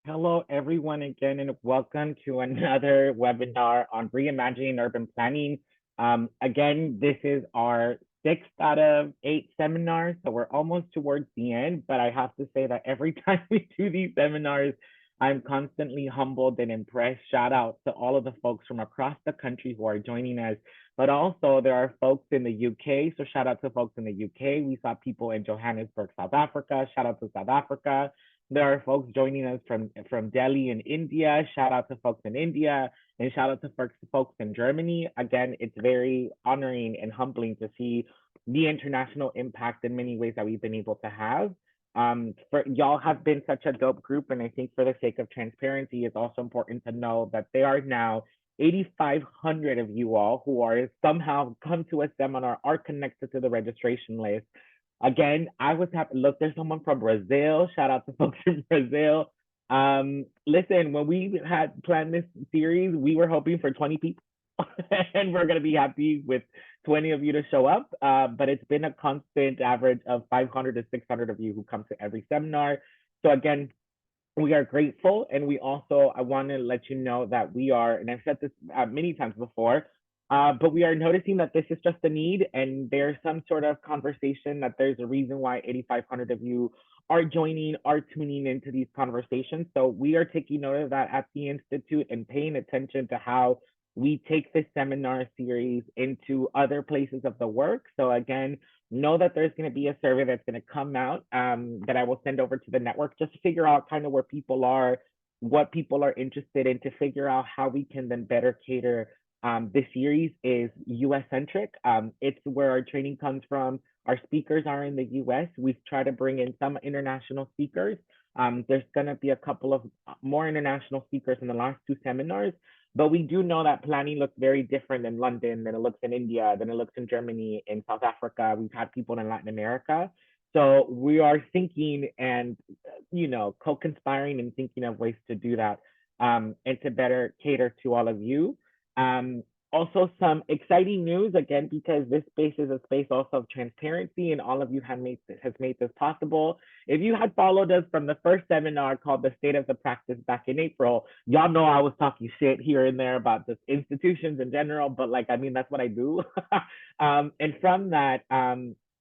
Hello, everyone, again, and welcome to another webinar on reimagining urban planning. Again, this is our sixth out of eight seminars, so we're almost towards the end. But I have to say that every time we do these seminars, I'm constantly humbled and impressed. Shout out to all of the folks from across the country who are joining us. But also, there are folks in the UK, so shout out to folks in the UK. We saw people in Johannesburg, South Africa. Shout out to South Africa. There are folks joining us from Delhi in India. Shout out to folks in India and shout out to folks in Germany. Again, it's very honoring and humbling to see the international impact in many ways that we've been able to have. For y'all have been such a dope group, and I think for the sake of transparency, it's also important to know that there are now 8,500 of you all who are somehow come to a seminar, are connected to the registration list. Again, I was happy. Look, there's someone from Brazil. Shout out to folks in Brazil. Listen, when we had planned this series, we were hoping for 20 people, and we're gonna be happy with 20 of you to show up. But it's been a constant average of 500 to 600 of you who come to every seminar. So again, we are grateful, and we also I want to let you know that we are, and I've said this many times before, but we are noticing that this is just a need, and there's some sort of conversation that there's a reason why 8,500 of you are joining, are tuning into these conversations. So we are taking note of that at the Institute and paying attention to how we take this seminar series into other places of the work. So again, know that there's going to be a survey that's going to come out that I will send over to the network just to figure out kind of where people are, what people are interested in, to figure out how we can then better cater. This series is US centric. It's where our training comes from. Our speakers are in the US. We've tried to bring in some international speakers. There's going to be a couple of more international speakers in the last two seminars, but we do know that planning looks very different in London than it looks in India, than it looks in Germany, in South Africa. We've had people in Latin America. So we are thinking and, co-conspiring and thinking of ways to do that and to better cater to all of you. Also, some exciting news again, because this space is a space also of transparency, and all of you has made this possible. If you had followed us from the first seminar called The State of the Practice back in April, y'all know I was talking shit here and there about the institutions in general, but that's what I do. And from that,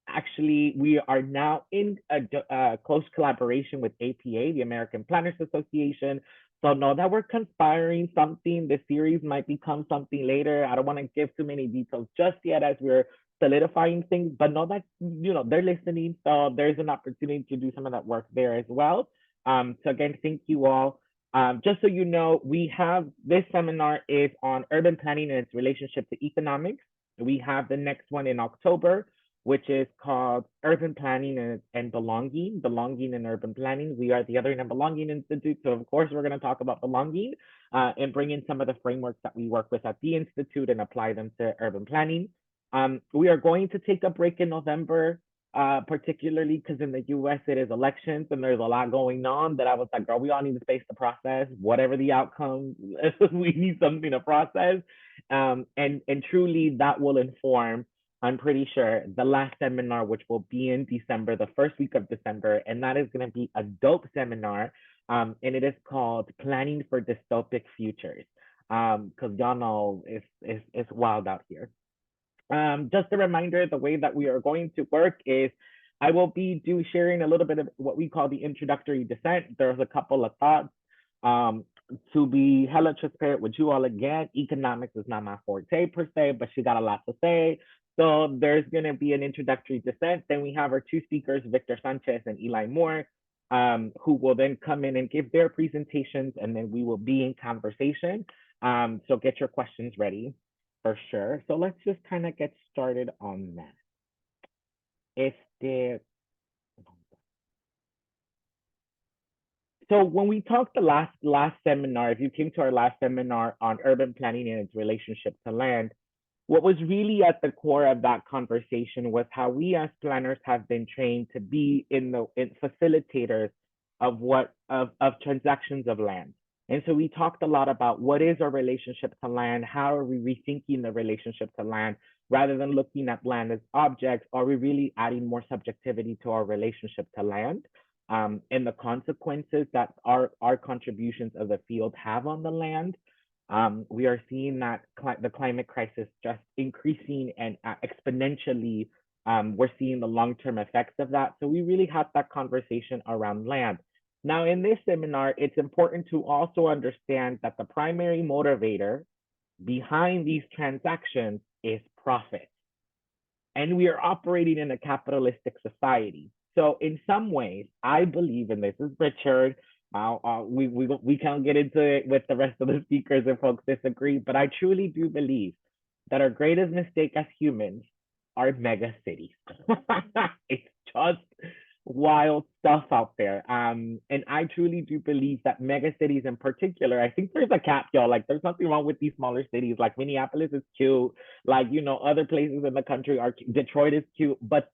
actually, we are now in a close collaboration with APA, the American Planners Association. So know that we're conspiring something. The series might become something later. I don't want to give too many details just yet as we're solidifying things, but know that they're listening. So there's an opportunity to do some of that work there as well. So again, thank you all. Just so you know, we have this seminar is on urban planning and its relationship to economics. We have the next one in October, which is called Urban Planning and Belonging in Urban Planning. We are the Othering and Belonging Institute, so of course we're going to talk about belonging and bring in some of the frameworks that we work with at the Institute and apply them to urban planning. We are going to take a break in November, particularly because in the US it is elections and there's a lot going on that I was like, girl, we all need to space the process, whatever the outcome, we need something to process. And truly that will inform, I'm pretty sure, the last seminar, which will be in December, the first week of December, and that is going to be a dope seminar, and it is called Planning for Dystopic Futures, because y'all know it's wild out here. Just a reminder, the way that we are going to work is I will be sharing a little bit of what we call the introductory dissent. There's a couple of thoughts. To be hella transparent with you all again, economics is not my forte per se, but she got a lot to say. So there's going to be an introductory dissent. Then we have our two speakers, Victor Sanchez and Eli Moore, who will then come in and give their presentations, and then we will be in conversation. So get your questions ready for sure. So let's just kind of get started on that. So when we talked the last seminar, if you came to our last seminar on urban planning and its relationship to land, what was really at the core of that conversation was how we as planners have been trained to be in facilitators of transactions of land. And so we talked a lot about what is our relationship to land, how are we rethinking the relationship to land, rather than looking at land as objects, are we really adding more subjectivity to our relationship to land? and the consequences that our contributions of the field have on the land. We are seeing that the climate crisis just increasing and exponentially. We're seeing the long-term effects of that. So we really had that conversation around land. Now, in this seminar, it's important to also understand that the primary motivator behind these transactions is profit. And we are operating in a capitalistic society. So in some ways, I believe, and this is Richard, we can't get into it with the rest of the speakers if folks disagree, but I truly do believe that our greatest mistake as humans are mega cities. It's just wild stuff out there. And I truly do believe that mega cities in particular, I think there's a cap, y'all. Like, there's nothing wrong with these smaller cities. Like, Minneapolis is cute. Like, other places in the country are Detroit is cute, but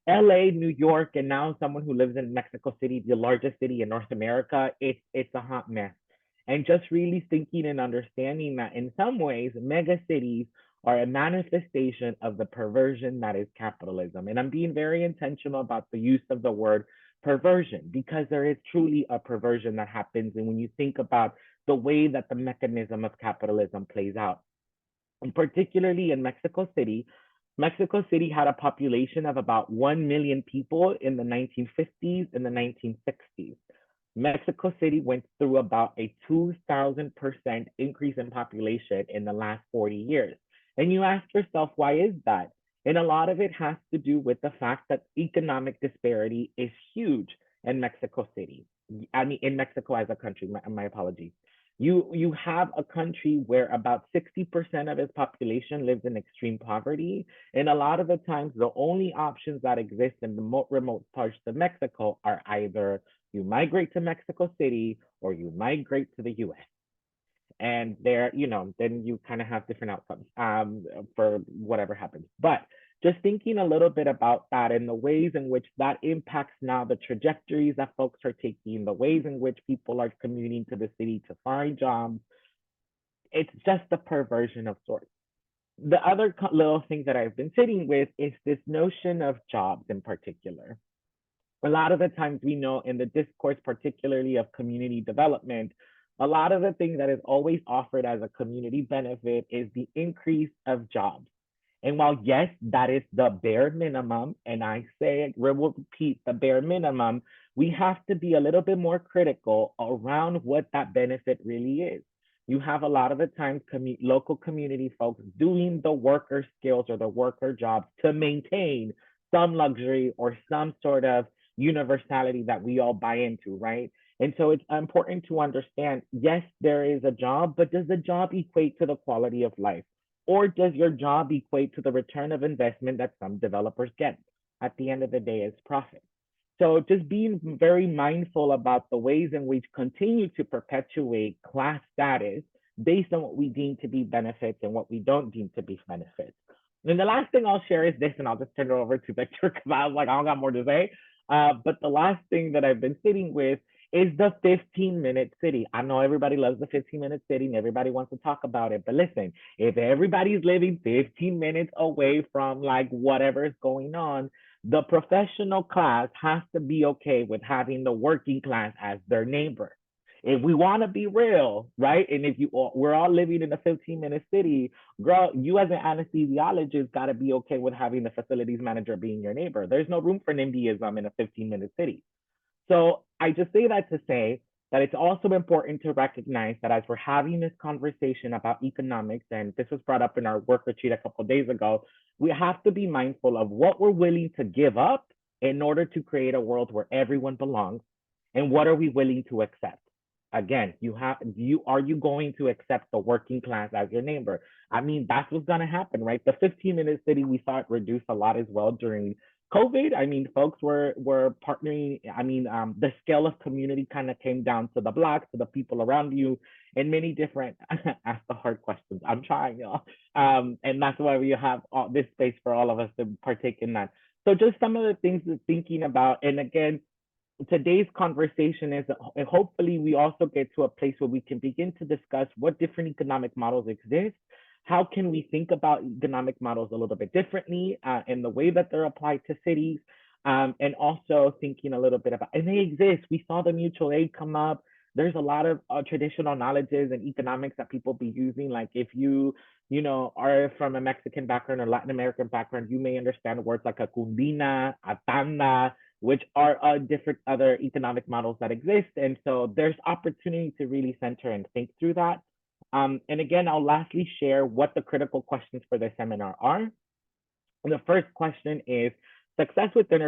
LA, New York, and now someone who lives in Mexico City, the largest city in North America, it's a hot mess. And just really thinking and understanding that in some ways, mega cities are a manifestation of the perversion that is capitalism. And I'm being very intentional about the use of the word perversion because there is truly a perversion that happens. And when you think about the way that the mechanism of capitalism plays out, and particularly in Mexico City had a population of about 1 million people in the 1950s and the 1960s. Mexico City went through about a 2,000% increase in population in the last 40 years. And you ask yourself, why is that? And a lot of it has to do with the fact that economic disparity is huge in Mexico City. I mean, in Mexico as a country, my apologies. You have a country where about 60% of its population lives in extreme poverty. And a lot of the times, the only options that exist in the remote parts of Mexico are either you migrate to Mexico City or you migrate to the US. And there, then you kind of have different outcomes for whatever happens. But just thinking a little bit about that and the ways in which that impacts now the trajectories that folks are taking, the ways in which people are commuting to the city to find jobs, it's just a perversion of sorts. The other little thing that I've been sitting with is this notion of jobs in particular. A lot of the times we know in the discourse, particularly of community development, a lot of the thing that is always offered as a community benefit is the increase of jobs. And while, yes, that is the bare minimum, and I say it, we will repeat the bare minimum, we have to be a little bit more critical around what that benefit really is. You have a lot of the times local community folks doing the worker skills or the worker jobs to maintain some luxury or some sort of universality that we all buy into, right? And so it's important to understand, yes, there is a job, but does the job equate to the quality of life? Or does your job equate to the return of investment that some developers get? At the end of the day, it's profit. So just being very mindful about the ways in which continue to perpetuate class status based on what we deem to be benefits and what we don't deem to be benefits. And the last thing I'll share is this, and I'll just turn it over to Victor because I was like, I don't got more to say. But the last thing that I've been sitting with is the 15-minute city. I know everybody loves the 15-minute city and everybody wants to talk about it. But listen, if everybody's living 15 minutes away from like whatever is going on, the professional class has to be okay with having the working class as their neighbor. If we want to be real, right? And if we're all living in a 15-minute city, girl, you as an anesthesiologist got to be okay with having the facilities manager being your neighbor. There's no room for NIMBYism in a 15-minute city. So I just say that to say that it's also important to recognize that as we're having this conversation about economics, and this was brought up in our work retreat a couple of days ago, we have to be mindful of what we're willing to give up in order to create a world where everyone belongs, and what are we willing to accept. Again, are you going to accept the working class as your neighbor? I mean, that's what's going to happen, right? The 15-minute city, we saw it reduce a lot as well during COVID. I mean, folks were partnering. I mean, the scale of community kind of came down to the blocks, to the people around you, and many different ask the hard questions. I'm trying, y'all, and that's why we have this space for all of us to partake in that. So just some of the things to thinking about, and again, today's conversation is hopefully we also get to a place where we can begin to discuss what different economic models exist. How can we think about economic models a little bit differently in the way that they're applied to cities? And also thinking a little bit about, and they exist. We saw the mutual aid come up. There's a lot of traditional knowledges and economics that people be using. Like if you are from a Mexican background or Latin American background, you may understand words like a cundina, a tanda, which are different other economic models that exist. And so there's opportunity to really center and think through that. And again, I'll lastly share what the critical questions for this seminar are. And the first question is, success within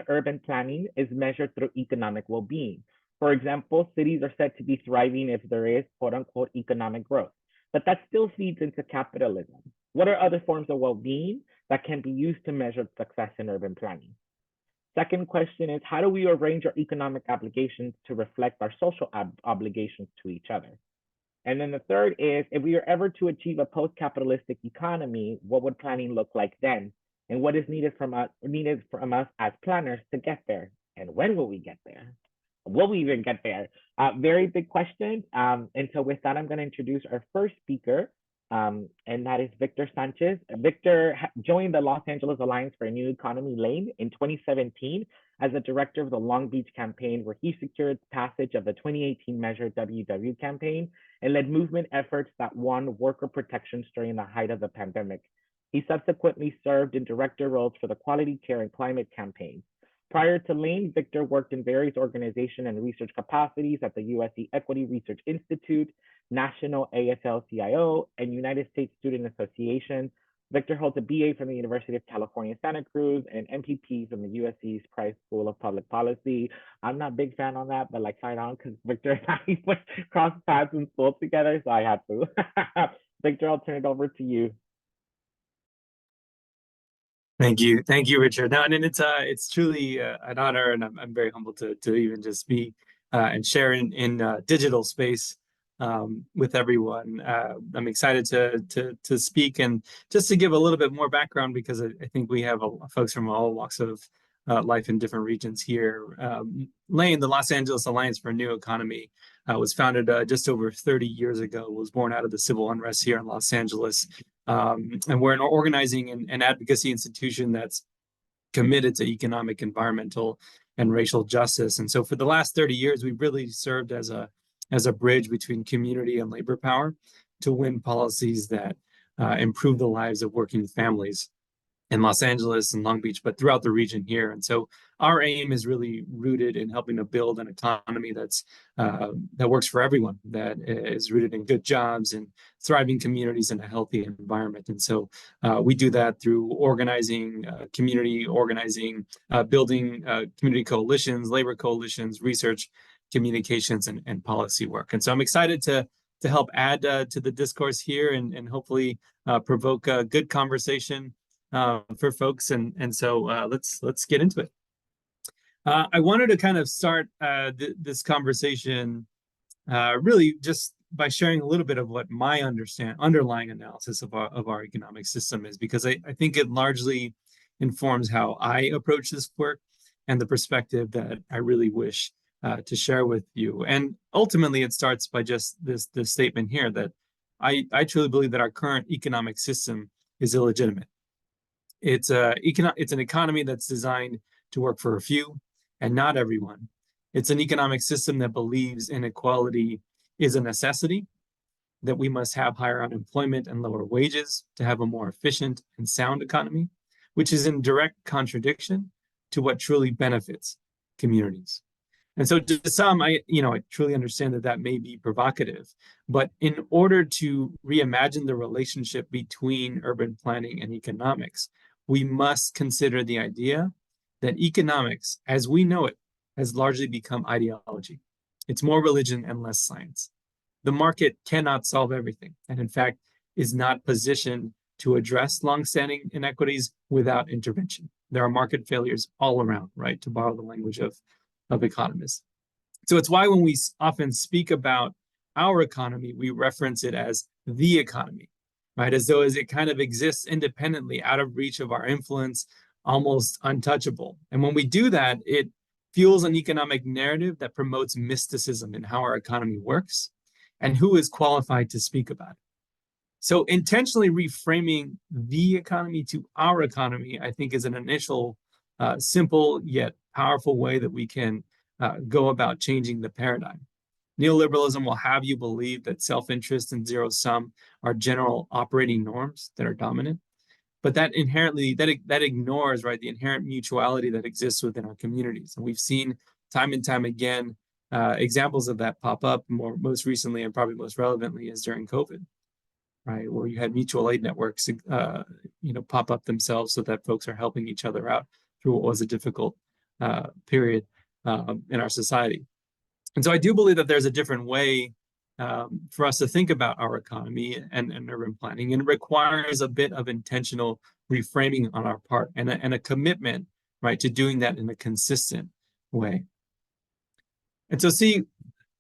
urban planning is measured through economic well-being. For example, cities are said to be thriving if there is quote unquote economic growth, but that still feeds into capitalism. What are other forms of well-being that can be used to measure success in urban planning? Second question is, how do we arrange our economic obligations to reflect our social obligations to each other? And then the third is, if we are ever to achieve a post-capitalistic economy, what would planning look like then? And what is needed from us as planners to get there? And when will we get there? Will we even get there? Very big question. And so with that, I'm going to introduce our first speaker, and that is Victor Sanchez. Victor joined the Los Angeles Alliance for a New Economy, LANE, in 2017 as the director of the Long Beach campaign, where he secured passage of the 2018 Measure WW campaign and led movement efforts that won worker protections during the height of the pandemic. He subsequently served in director roles for the Quality Care and Climate campaigns. Prior to LANE, Victor worked in various organization and research capacities at the USC Equity Research Institute, National AFL-CIO, and United States Student Association. Victor holds a BA from the University of California, Santa Cruz, and an MPP from the USC's Price School of Public Policy. I'm not a big fan on that, but like fight on because Victor and I went cross paths in school together, so I had to. Victor, I'll turn it over to you. Thank you, Richard. No, and it's truly an honor, and I'm very humbled to even just be and share in digital space with everyone. I'm excited to speak and just to give a little bit more background because I think we have folks from all walks of life in different regions here. LANE, the Los Angeles Alliance for a New Economy, was founded just over 30 years ago. Was born out of the civil unrest here in Los Angeles. And we're an organizing and advocacy institution that's committed to economic, environmental, and racial justice. And so for the last 30 years, we've really served as a bridge between community and labor power to win policies that improve the lives of working families in Los Angeles and Long Beach, but throughout the region here. And so our aim is really rooted in helping to build an economy that works for everyone, that is rooted in good jobs and thriving communities and a healthy environment. And so we do that through organizing, community organizing, building community coalitions, labor coalitions, research, communications, and policy work. And so I'm excited to help add to the discourse here and hopefully provoke a good conversation for folks, and so let's get into it. I wanted to kind of start this conversation really just by sharing a little bit of what my underlying analysis of our economic system is, because I think it largely informs how I approach this work and the perspective that I really wish to share with you. And ultimately, it starts by just this statement here that I truly believe that our current economic system is illegitimate. It's an economy that's designed to work for a few and not everyone. It's an economic system that believes inequality is a necessity, that we must have higher unemployment and lower wages to have a more efficient and sound economy, which is in direct contradiction to what truly benefits communities. And so to some, I truly understand that may be provocative, but in order to reimagine the relationship between urban planning and economics, we must consider the idea that economics, as we know it, has largely become ideology. It's more religion and less science. The market cannot solve everything, and in fact, is not positioned to address longstanding inequities without intervention. There are market failures all around, right, to borrow the language of economists. So it's why when we often speak about our economy, we reference it as the economy, right? As though it kind of exists independently, out of reach of our influence, almost untouchable. And when we do that, it fuels an economic narrative that promotes mysticism in how our economy works and who is qualified to speak about it. So intentionally reframing the economy to our economy, I think, is an initial simple yet powerful way that we can go about changing the paradigm. Neoliberalism will have you believe that self-interest and zero sum are general operating norms that are dominant, but that inherently that ignores, right, the inherent mutuality that exists within our communities. And we've seen time and time again examples of that pop up. Most recently and probably most relevantly is during COVID, right, where you had mutual aid networks pop up themselves so that folks are helping each other out through what was a difficult period in our society. And so I do believe that there's a different way for us to think about our economy and urban planning, and it requires a bit of intentional reframing on our part and a commitment, right, to doing that in a consistent way. And so, see,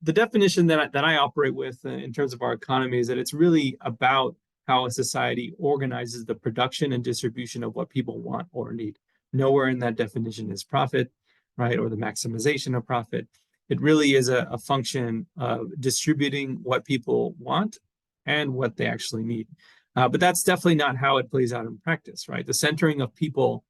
the definition that I operate with in terms of our economy is that it's really about how a society organizes the production and distribution of what people want or need. Nowhere in that definition is profit, right, or the maximization of profit. It really is a function of distributing what people want and what they actually need. But that's definitely not how it plays out in practice, right? The centering of people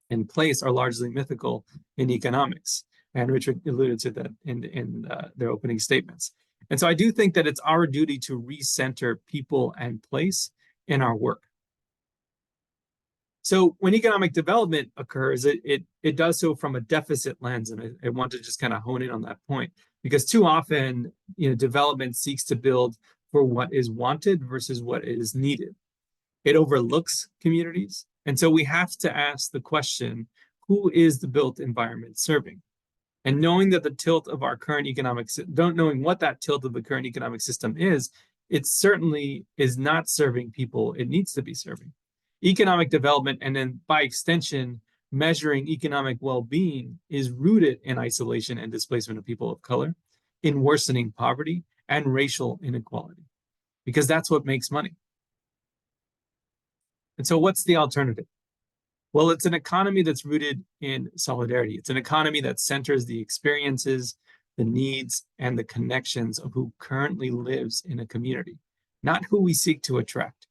and place are largely mythical in economics. And Richard alluded to that in their opening statements. And so I do think that it's our duty to recenter people and place in our work. So when economic development occurs, it does so from a deficit lens, and I want to just kind of hone in on that point, because too often, development seeks to build for what is wanted versus what is needed. It overlooks communities, and so we have to ask the question: who is the built environment serving? And knowing that the tilt of our current knowing what that tilt of the current economic system is, it certainly is not serving people it needs to be serving. Economic development, and then by extension, measuring economic well-being, is rooted in isolation and displacement of people of color, in worsening poverty and racial inequality, because that's what makes money. And so what's the alternative? Well, it's an economy that's rooted in solidarity. It's an economy that centers the experiences, the needs, and the connections of who currently lives in a community, not who we seek to attract.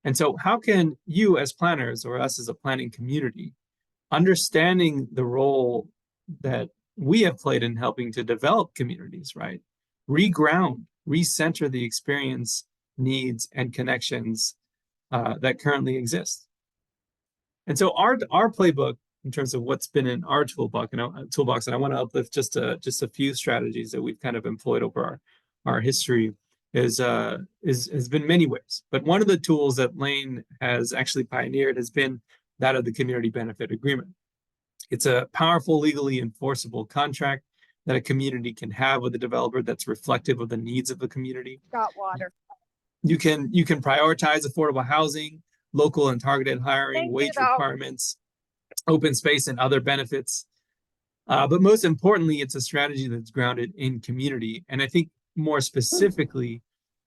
And so how can you as planners, or us as a planning community, understanding the role that we have played in helping to develop communities, right, reground, recenter the experience, needs, and connections that currently exist? And so our playbook, in terms of what's been in our toolbox, and I want to uplift just a few strategies that we've kind of employed over our history, has been many ways. But one of the tools that Lane has actually pioneered has been that of the community benefit agreement. It's a powerful, legally enforceable contract that a community can have with a developer that's reflective of the needs of the community. Got water. You can prioritize affordable housing, local and targeted hiring, wage requirements, open space, and other benefits. But most importantly, it's a strategy that's grounded in community. And I think more specifically,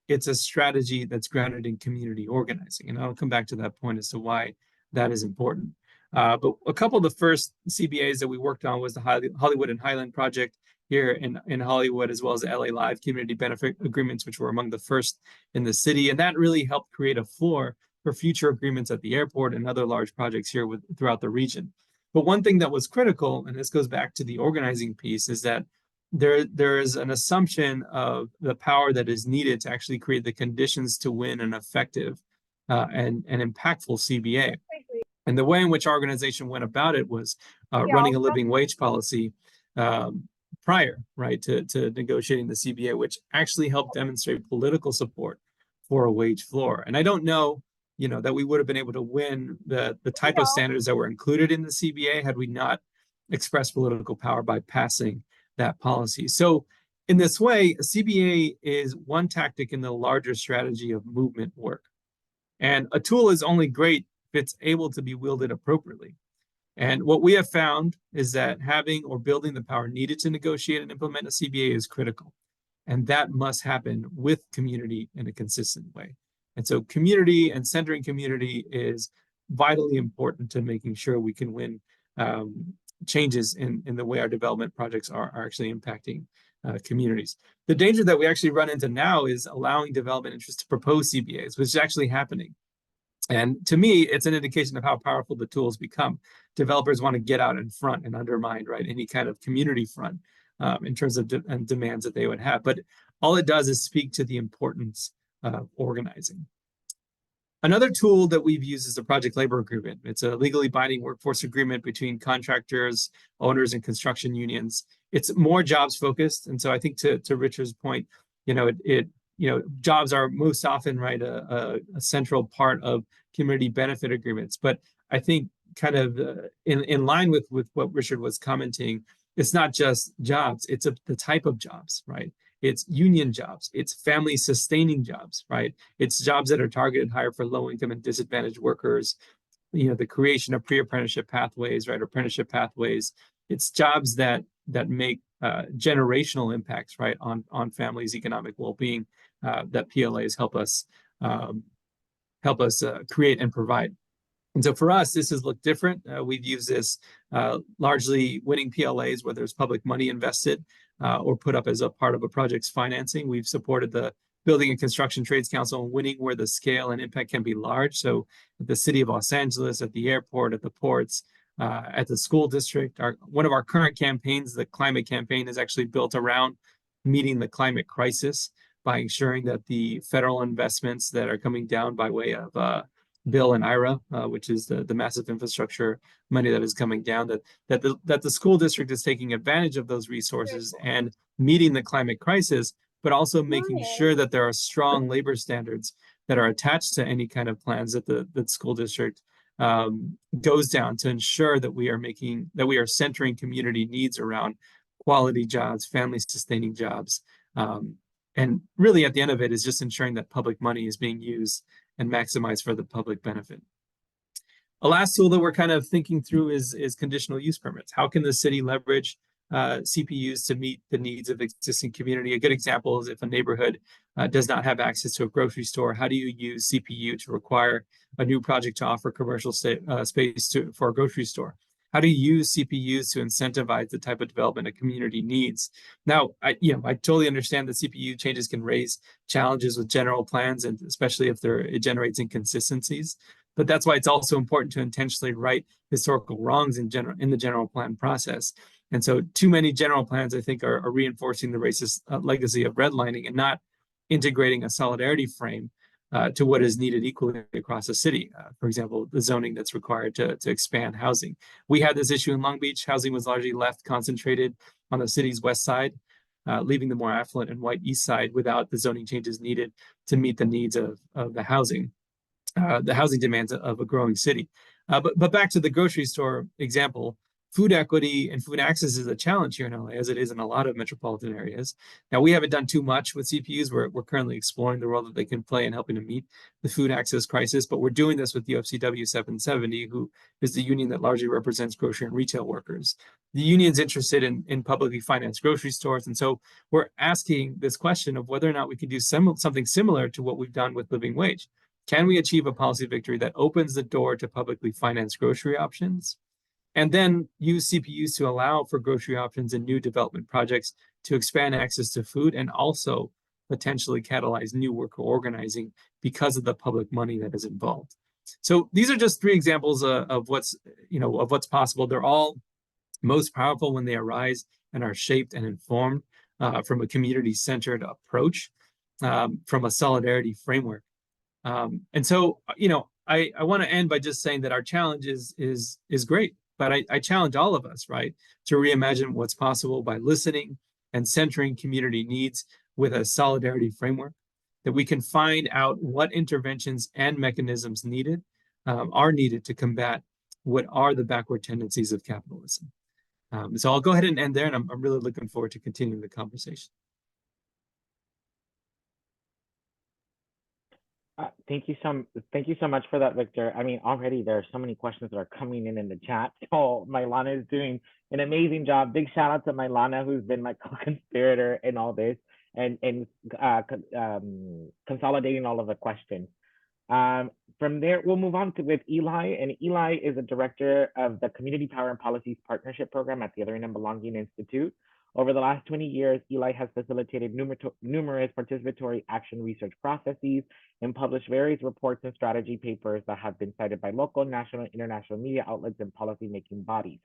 it's a strategy that's grounded in community organizing. And I'll come back to that point as to why that is important. But a couple of the first CBAs that we worked on was the Hollywood and Highland project here in Hollywood, as well as the LA Live community benefit agreements, which were among the first in the city. And that really helped create a floor for future agreements at the airport and other large projects here throughout the region. But one thing that was critical, and this goes back to the organizing piece, is that there is an assumption of the power that is needed to actually create the conditions to win an effective and impactful CBA. And the way in which our organization went about it was running a living wage policy prior, right, to negotiating the CBA, which actually helped demonstrate political support for a wage floor. And I don't know, that we would have been able to win the type of standards that were included in the CBA had we not expressed political power by passing that policy. So in this way, a CBA is one tactic in the larger strategy of movement work. And a tool is only great if it's able to be wielded appropriately. And what we have found is that having or building the power needed to negotiate and implement a CBA is critical. And that must happen with community in a consistent way. And so community and centering community is vitally important to making sure we can win changes in the way our development projects are actually impacting communities. The danger that we actually run into now is allowing development interests to propose CBAs, which is actually happening. And to me, it's an indication of how powerful the tools become. Developers want to get out in front and undermine, right, any kind of community front in terms of demands that they would have. But all it does is speak to the importance of organizing. Another tool that we've used is the project labor agreement. It's a legally binding workforce agreement between contractors, owners, and construction unions. It's more jobs focused, and so I think to Richard's point, jobs are most often, right, a central part of community benefit agreements. But I think kind of in line with what Richard was commenting, it's not just jobs; it's the type of jobs, right? It's union jobs, it's family sustaining jobs, right? It's jobs that are targeted higher for low income and disadvantaged workers, the creation of pre-apprenticeship pathways, right? Apprenticeship pathways. It's jobs that make generational impacts, right, on families' economic well-being that PLAs help us create and provide. And so for us, this has looked different. We've used this largely winning PLAs where there's public money invested or put up as a part of a project's financing. We've supported the Building and Construction Trades Council in winning where the scale and impact can be large. So at the city of Los Angeles, at the airport, at the ports, at the school district. One of our current campaigns, the climate campaign, is actually built around meeting the climate crisis by ensuring that the federal investments that are coming down by way of Bill and IRA, which is the massive infrastructure money that is coming down, that the school district is taking advantage of those resources and meeting the climate crisis, but also making sure that there are strong labor standards that are attached to any kind of plans that the school district goes down to ensure that we are centering community needs around quality jobs, family sustaining jobs. And really at the end of it is just ensuring that public money is being used and maximized for the public benefit. A last tool that we're kind of thinking through is conditional use permits. How can the city leverage CPUs to meet the needs of existing community? A good example is if a neighborhood does not have access to a grocery store, how do you use CPU to require a new project to offer commercial space for a grocery store? How do you use CPUs to incentivize the type of development a community needs? Now, I totally understand that CPU changes can raise challenges with general plans, and especially if it generates inconsistencies. But that's why it's also important to intentionally right historical wrongs in the general plan process. And so too many general plans, I think, are reinforcing the racist legacy of redlining and not integrating a solidarity frame to what is needed equally across the city. For example, the zoning that's required to expand housing. We had this issue in Long Beach. Housing was largely left concentrated on the city's west side, leaving the more affluent and white east side without the zoning changes needed to meet the needs of the housing demands of a growing city. But back to the grocery store example, food equity and food access is a challenge here in LA, as it is in a lot of metropolitan areas. Now, we haven't done too much with CPUs. We're currently exploring the role that they can play in helping to meet the food access crisis, but we're doing this with UFCW 770, who is the union that largely represents grocery and retail workers. The union's interested in publicly financed grocery stores, and so we're asking this question of whether or not we can do something similar to what we've done with living wage. Can we achieve a policy victory that opens the door to publicly financed grocery options? And then use CPUs to allow for grocery options in new development projects to expand access to food and also potentially catalyze new worker organizing because of the public money that is involved. So these are just three examples of what's possible. They're all most powerful when they arise and are shaped and informed from a community-centered approach, from a solidarity framework. And so, I want to end by just saying that our challenge is great. But I challenge all of us, right, to reimagine what's possible by listening and centering community needs with a solidarity framework, that we can find out what interventions and mechanisms are needed to combat what are the backward tendencies of capitalism. So I'll go ahead and end there, and I'm really looking forward to continuing the conversation. Thank you so much for that, Victor. I mean, already there are so many questions that are coming in the chat. Oh, Mailana is doing an amazing job. Big shout out to Mailana, who's been my co-conspirator in all this and consolidating all of the questions. From there, we'll move on with Eli, and Eli is a director of the Community Power and Policies Partnership Program at the Other End and Belonging Institute. Over the last 20 years, Eli has facilitated numerous participatory action research processes and published various reports and strategy papers that have been cited by local, national, and international media outlets and policymaking bodies.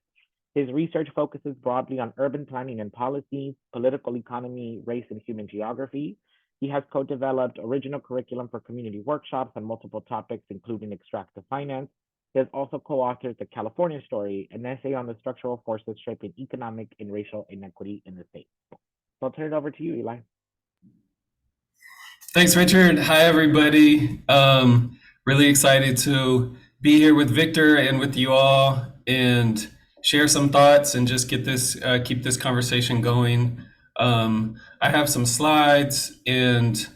His research focuses broadly on urban planning and policy, political economy, race, and human geography. He has co-developed original curriculum for community workshops on multiple topics, including extractive finance. He has also co-authored The California Story, an essay on the structural forces shaping economic and racial inequity in the state. So I'll turn it over to you, Eli. Thanks, Richard. Hi, everybody. Really excited to be here with Victor and with you all and share some thoughts and just get this, keep this conversation going. I have some slides and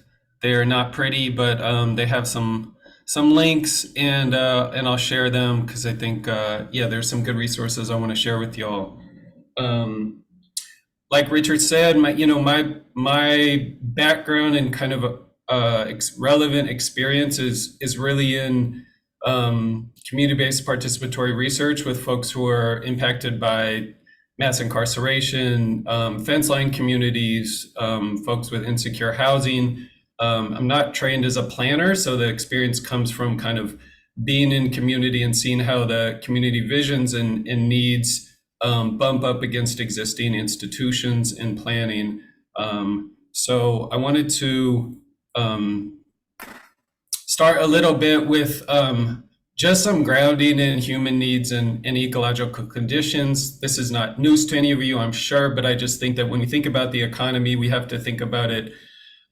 they're not pretty, but they have some links and I'll share them because I think, yeah, there's some good resources I want to share with y'all. Like Richard said, my background and kind of relevant experience is really in community-based participatory research with folks who are impacted by mass incarceration, fence line communities, folks with insecure housing. I'm not trained as a planner, so the experience comes from kind of being in community and seeing how the community visions and needs bump up against existing institutions in planning. So I wanted to start a little bit with just some grounding in human needs and ecological conditions. This is not news to any of you, I'm sure, but I just think that when we think about the economy, we have to think about it,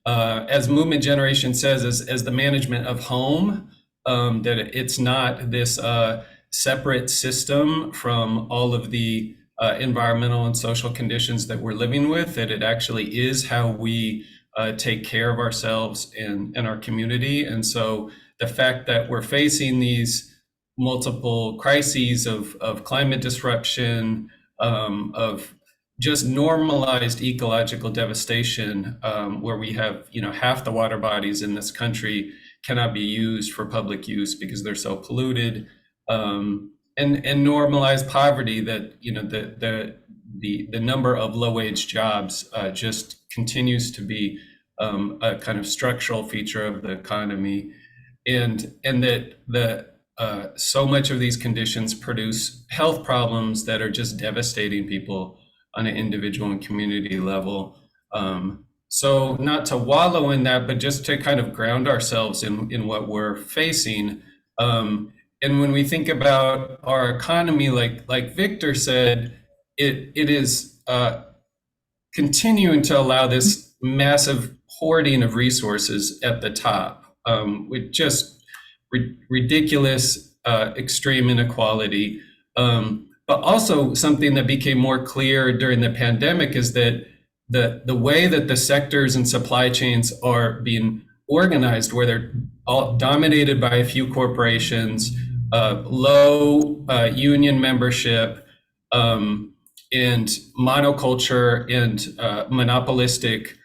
as Movement Generation says, as the management of home, that it's not this separate system from all of the environmental and social conditions that we're living with, that it actually is how we take care of ourselves and our community. And so the fact that we're facing these multiple crises of climate disruption, of just normalized ecological devastation, where we have, half the water bodies in this country cannot be used for public use because they're so polluted, and normalized poverty, that the number of low-wage jobs just continues to be a kind of structural feature of the economy, and that so much of these conditions produce health problems that are just devastating people on an individual and community level. So not to wallow in that, but just to kind of ground ourselves in what we're facing. And when we think about our economy, like Victor said, it is continuing to allow this massive hoarding of resources at the top, with just ridiculous extreme inequality. But also something that became more clear during the pandemic is that the way that the sectors and supply chains are being organized, where they're all dominated by a few corporations, low union membership, and monoculture and monopolistic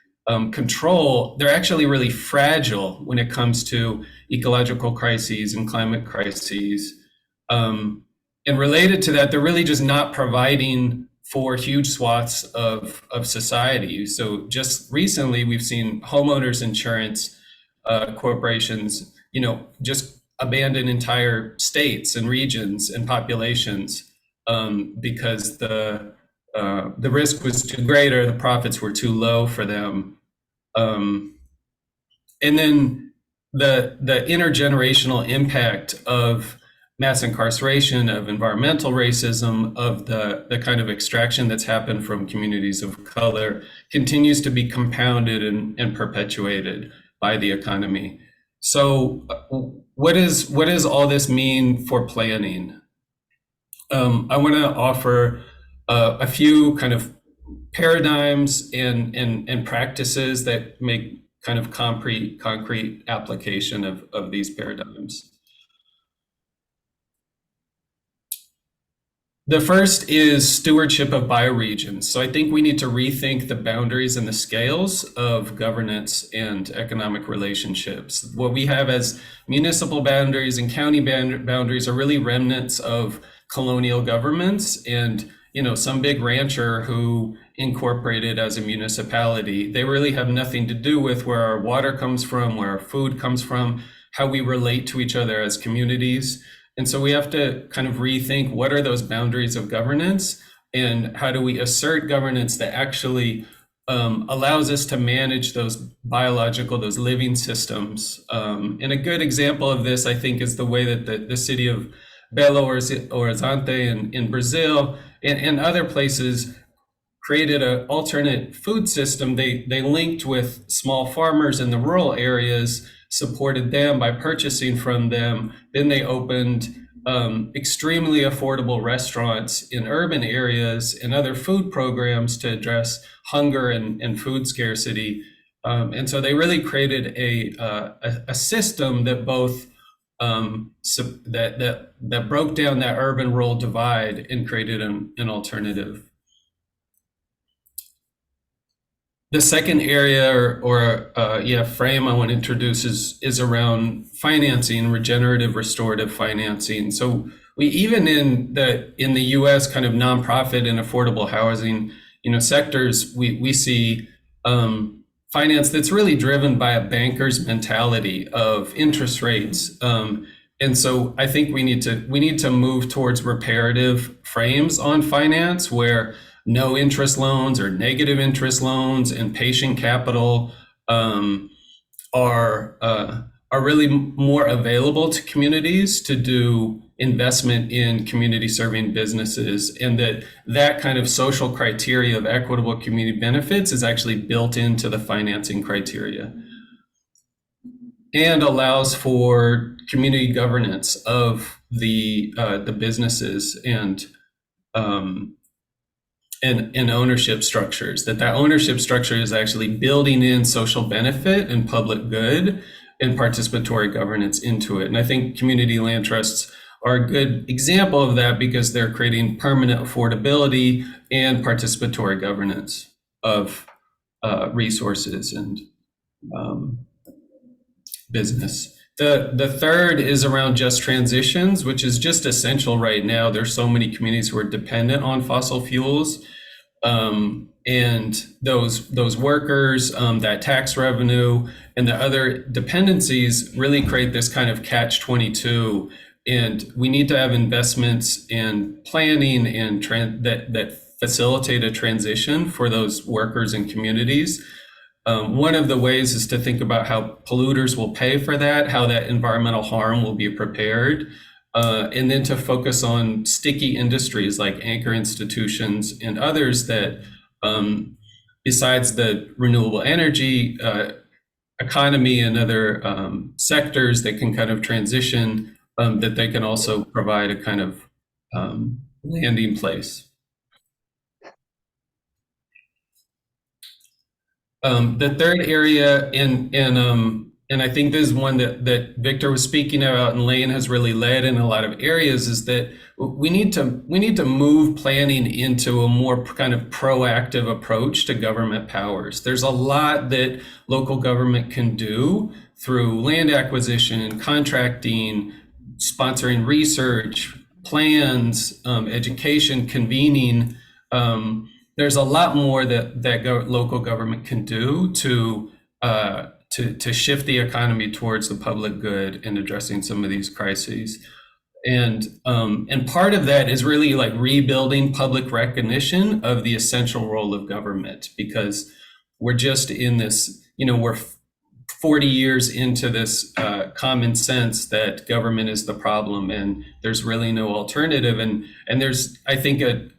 control, they're actually really fragile when it comes to ecological crises and climate crises. And related to that, they're really just not providing for huge swaths of society. So just recently, we've seen homeowners insurance corporations, just abandon entire states and regions and populations because the risk was too great or the profits were too low for them. And then the intergenerational impact of mass incarceration, of environmental racism, of the kind of extraction that's happened from communities of color continues to be compounded and perpetuated by the economy. So what does all this mean for planning? I want to offer a few kind of paradigms and practices that make kind of concrete application of these paradigms. The first is stewardship of bioregions. So I think we need to rethink the boundaries and the scales of governance and economic relationships. What we have as municipal boundaries and county boundaries are really remnants of colonial governments, and some big rancher who incorporated as a municipality. They really have nothing to do with where our water comes from, where our food comes from, how we relate to each other as communities. And so we have to kind of rethink what are those boundaries of governance, and how do we assert governance that actually allows us to manage those biological, those living systems. And a good example of this, I think, is the way that the city of Belo Horizonte in Brazil and other places created an alternate food system. They linked with small farmers in the rural areas, supported them by purchasing from them. Then they opened extremely affordable restaurants in urban areas and other food programs to address hunger and food scarcity. And so they really created a system that both that broke down that urban-rural divide and created an alternative. The second area or frame I want to introduce is around financing, regenerative restorative financing. So we even in the U.S. kind of nonprofit and affordable housing sectors, we see finance that's really driven by a banker's mentality of interest rates. And so I think we need to move towards reparative frames on finance where no interest loans or negative interest loans and patient capital are really more available to communities to do investment in community serving businesses, and that kind of social criteria of equitable community benefits is actually built into the financing criteria and allows for community governance of the businesses and ownership structures, that ownership structure is actually building in social benefit and public good and participatory governance into it. And I think community land trusts are a good example of that because they're creating permanent affordability and participatory governance of resources and business. The third is around just transitions, which is just essential right now. There's so many communities who are dependent on fossil fuels, and those workers, that tax revenue, and the other dependencies really create this kind of catch-22. And we need to have investments in planning and that facilitate a transition for those workers and communities. One of the ways is to think about how polluters will pay for that, how that environmental harm will be prepared, and then to focus on sticky industries like anchor institutions and others that, besides the renewable energy economy and other sectors that can kind of transition, that they can also provide a kind of landing place. The third area, and I think this is one that Victor was speaking about and Lane has really led in a lot of areas, is that we need to move planning into a more kind of proactive approach to government powers. There's a lot that local government can do through land acquisition, contracting, sponsoring research, plans, education, convening. There's a lot more that local government can do to shift the economy towards the public good and addressing some of these crises. And part of that is really like rebuilding public recognition of the essential role of government, because we're just in this, we're 40 years into this common sense that government is the problem and there's really no alternative. And there's, I think, a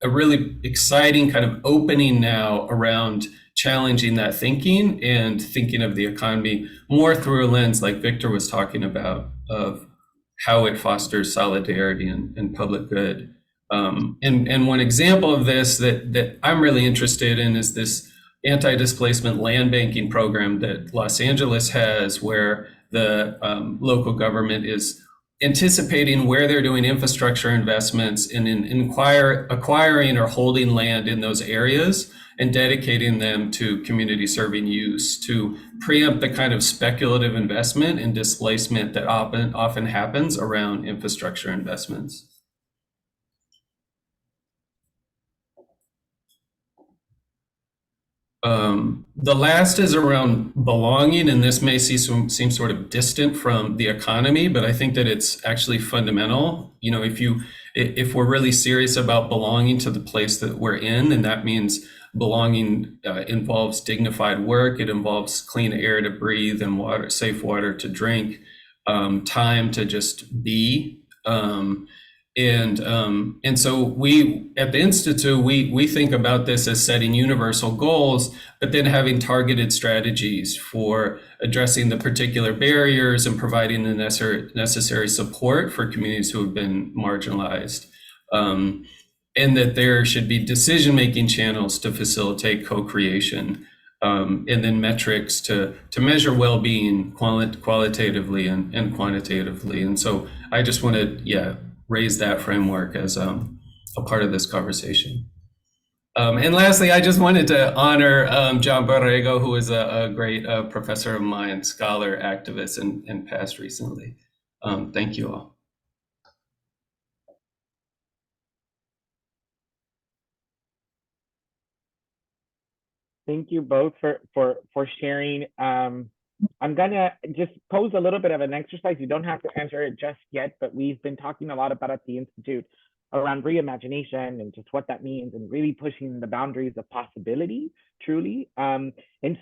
really exciting kind of opening now around challenging that thinking and thinking of the economy more through a lens like Victor was talking about of how it fosters solidarity and public good. And one example of this that I'm really interested in is this anti-displacement land banking program that Los Angeles has, where the local government is anticipating where they're doing infrastructure investments and in acquiring or holding land in those areas and dedicating them to community serving use to preempt the kind of speculative investment and displacement that often happens around infrastructure investments. The last is around belonging, and this may seem sort of distant from the economy, but I think that it's actually fundamental. You know, if we're really serious about belonging to the place that we're in, and that means belonging involves dignified work, it involves clean air to breathe and water, safe water to drink, time to just be. And so we at the Institute, we think about this as setting universal goals, but then having targeted strategies for addressing the particular barriers and providing the necessary support for communities who have been marginalized. And that there should be decision-making channels to facilitate co-creation, and then metrics to measure well-being qualitatively and quantitatively. And so I just want to, raise that framework as a part of this conversation. And lastly, I just wanted to honor John Borrego, who is a great professor of mine, scholar, activist, and passed recently. Thank you all. Thank you both for sharing. I'm gonna just pose a little bit of an exercise. You don't have to answer it just yet, but we've been talking a lot about at the Institute around reimagination and just what that means and really pushing the boundaries of possibility, truly. And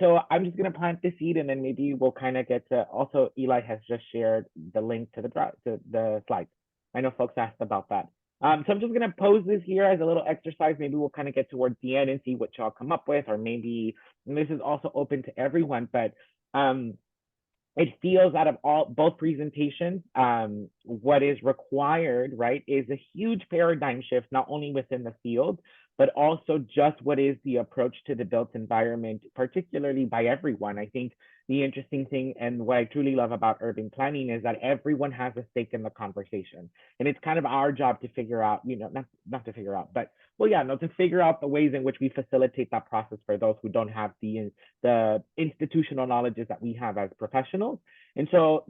so I'm just gonna plant the seed, and then maybe we'll kind of get to, also Eli has just shared the link to the slides. I know folks asked about that. So I'm just gonna pose this here as a little exercise. Maybe we'll kind of get towards the end and see what y'all come up with, or maybe, and this is also open to everyone, but it feels out of both presentations, what is required, right, is a huge paradigm shift, not only within the field, but also just what is the approach to the built environment, particularly by everyone. I think the interesting thing and what I truly love about urban planning is that everyone has a stake in the conversation. And it's kind of our job to figure out, not to figure out, but to figure out the ways in which we facilitate that process for those who don't have the institutional knowledges that we have as professionals. And so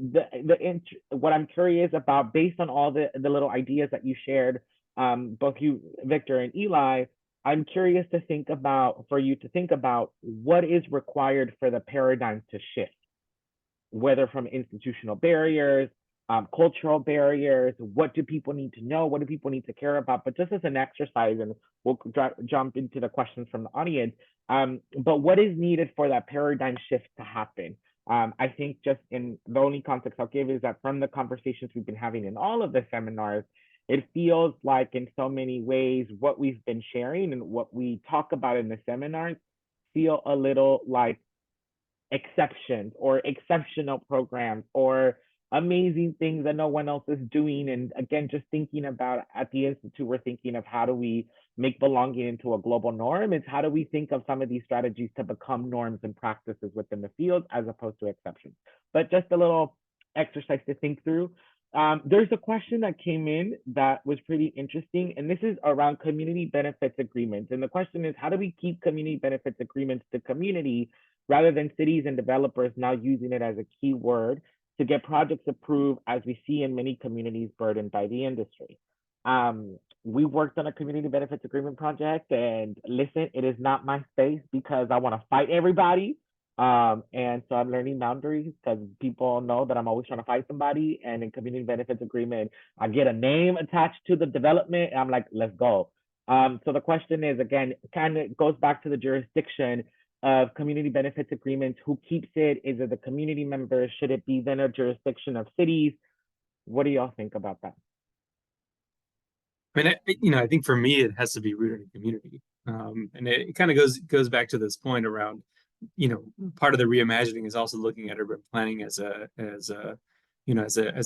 what I'm curious about, based on all the little ideas that you shared, both you, Victor, and Eli, I'm curious for you to think about what is required for the paradigm to shift, whether from institutional barriers, cultural barriers, what do people need to know, what do people need to care about, but just as an exercise, and we'll jump into the questions from the audience, but what is needed for that paradigm shift to happen? I think just in the only context I'll give is that from the conversations we've been having in all of the seminars, it feels like in so many ways what we've been sharing and what we talk about in the seminars feel a little like exceptions or exceptional programs or amazing things that no one else is doing. And again, just thinking about at the Institute, we're thinking of how do we make belonging into a global norm? It's how do we think of some of these strategies to become norms and practices within the field as opposed to exceptions. But just a little exercise to think through. There's a question that came in that was pretty interesting, and this is around community benefits agreements. And the question is, how do we keep community benefits agreements to community rather than cities and developers now using it as a keyword to get projects approved, as we see in many communities burdened by the industry? We worked on a community benefits agreement project, and listen, it is not my space because I want to fight everybody. And so I'm learning boundaries because people know that I'm always trying to fight somebody. And in community benefits agreement, I get a name attached to the development, and I'm like, let's go. So the question is, again, kind of goes back to the jurisdiction of community benefits agreements. Who keeps it? Is it the community members? Should it be then a jurisdiction of cities? What do y'all think about that? I mean, I think for me, it has to be rooted in community. And it kind of goes back to this point around, part of the reimagining is also looking at urban planning as a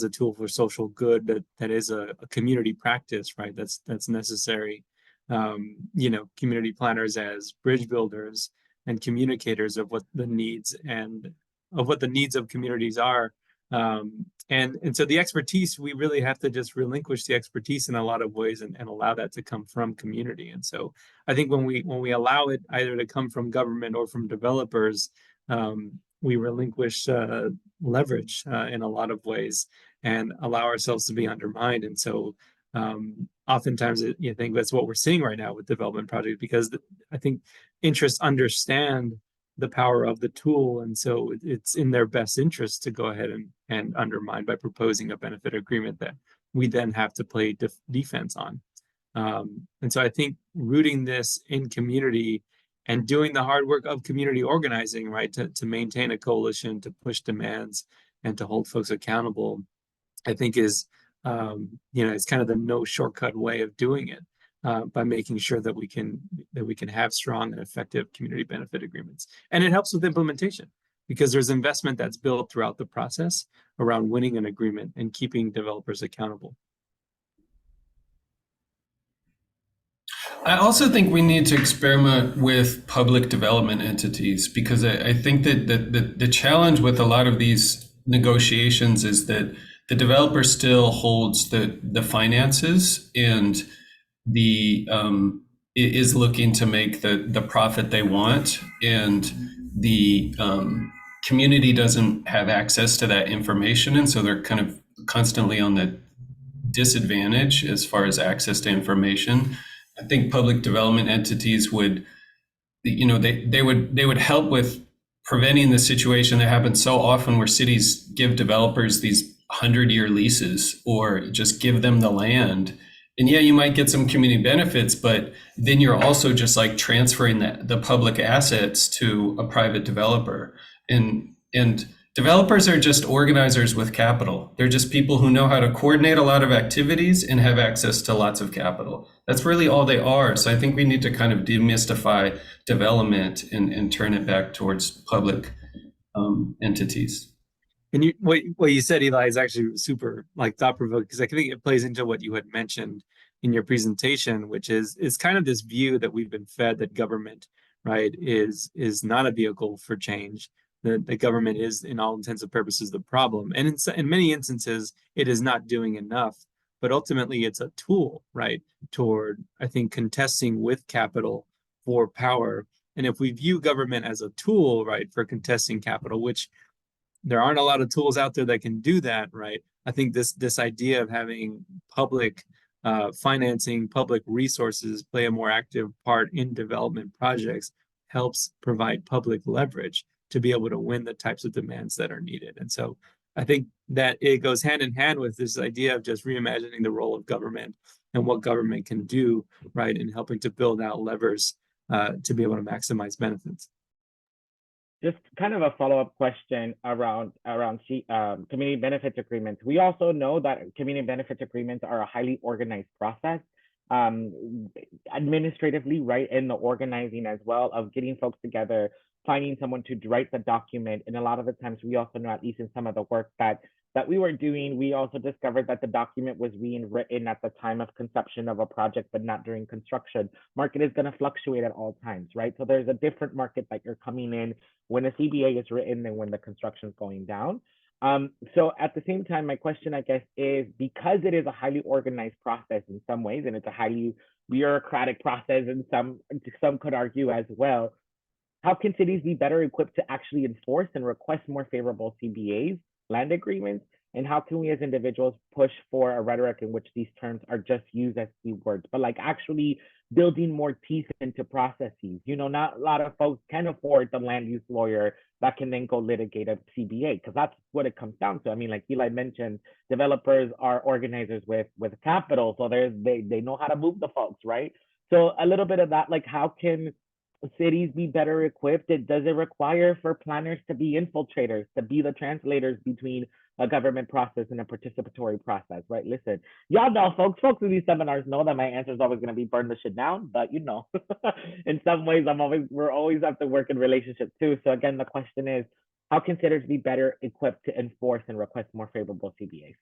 tool for social good that is a community practice, right? That's necessary. Community planners as bridge builders and communicators of what the needs of communities are. And so the expertise, we really have to just relinquish the expertise in a lot of ways and allow that to come from community. And so I think when we allow it either to come from government or from developers, we relinquish leverage in a lot of ways and allow ourselves to be undermined. And so Oftentimes, you think that's what we're seeing right now with development projects, because I think interests understand the power of the tool, and so it's in their best interest to go ahead and undermine by proposing a benefit agreement that we then have to play defense on. And so I think rooting this in community and doing the hard work of community organizing, right, to maintain a coalition, to push demands, and to hold folks accountable, I think is, it's kind of the no shortcut way of doing it, by making sure that we can have strong and effective community benefit agreements. And it helps with implementation, because there's investment that's built throughout the process around winning an agreement and keeping developers accountable. I also think we need to experiment with public development entities, because I think that the challenge with a lot of these negotiations is that the developer still holds the finances, and the is looking to make the profit they want, and the community doesn't have access to that information, and so they're kind of constantly on the disadvantage as far as access to information. I think public development entities would, they would help with preventing the situation that happens so often where cities give developers these 100-year leases, or just give them the land. And yeah, you might get some community benefits, but then you're also just like transferring the public assets to a private developer. And developers are just organizers with capital. They're just people who know how to coordinate a lot of activities and have access to lots of capital. That's really all they are. So I think we need to kind of demystify development and turn it back towards public entities. And what you said, Eli, is actually super thought-provoking, because I think it plays into what you had mentioned in your presentation, which is kind of this view that we've been fed that government, right, is not a vehicle for change. That the government is, in all intents and purposes, the problem. And in many instances, it is not doing enough. But ultimately, it's a tool, right, toward, I think, contesting with capital for power. And if we view government as a tool, right, for contesting capital, which there aren't a lot of tools out there that can do that, right? I think this idea of having public financing, public resources play a more active part in development projects helps provide public leverage to be able to win the types of demands that are needed. And so I think that it goes hand in hand with this idea of just reimagining the role of government and what government can do, right, in helping to build out levers to be able to maximize benefits. Just kind of a follow-up question around community benefits agreements. We also know that community benefits agreements are a highly organized process, administratively, right, in the organizing as well, of getting folks together, finding someone to write the document. And a lot of the times we also know, at least in some of the work that we were doing, we also discovered that the document was being written at the time of conception of a project, but not during construction. Market is going to fluctuate at all times, right? So there's a different market that you're coming in when a CBA is written than when the construction is going down. So at the same time, my question, I guess, is because it is a highly organized process in some ways, and it's a highly bureaucratic process, and some could argue as well, how can cities be better equipped to actually enforce and request more favorable CBAs, land agreements? And how can we as individuals push for a rhetoric in which these terms are just used as keywords, but actually building more teeth into processes? Not a lot of folks can afford the land use lawyer that can then go litigate a CBA, because that's what it comes down to. I mean, like Eli mentioned, developers are organizers with capital, so they know how to move the folks, right? So a little bit of that, how can cities be better equipped? Does it require for planners to be infiltrators, to be the translators between a government process and a participatory process, right? Listen, y'all know, folks in these seminars know that my answer is always going to be burn the shit down, but in some ways we're always have to work in relationships too. So again, the question is, how can cities be better equipped to enforce and request more favorable CBAs?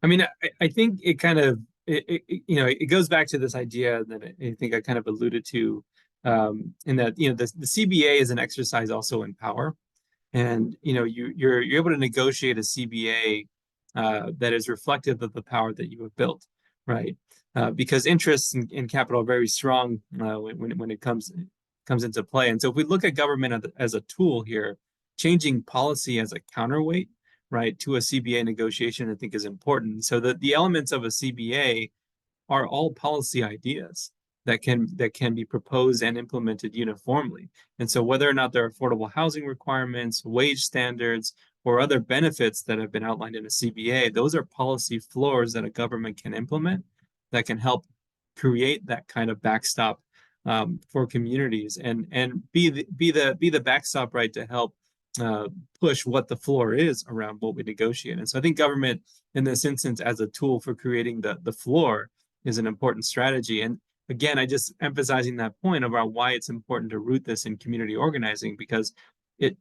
I mean, I think it kind of, it goes back to this idea that I think I kind of alluded to, in that, the CBA is an exercise also in power. And, you're able to negotiate a CBA that is reflective of the power that you have built, right? Because interests in capital are very strong when it comes into play. And so if we look at government as a tool here, changing policy as a counterweight, right, to a CBA negotiation, I think is important. So the elements of a CBA are all policy ideas that can be proposed and implemented uniformly. And so whether or not there are affordable housing requirements, wage standards, or other benefits that have been outlined in a CBA, those are policy floors that a government can implement that can help create that kind of backstop for communities and be the backstop, right, to help uh, push what the floor is around what we negotiate. And so I think government in this instance as a tool for creating the floor is an important strategy. And again, I just emphasizing that point about why it's important to root this in community organizing, because it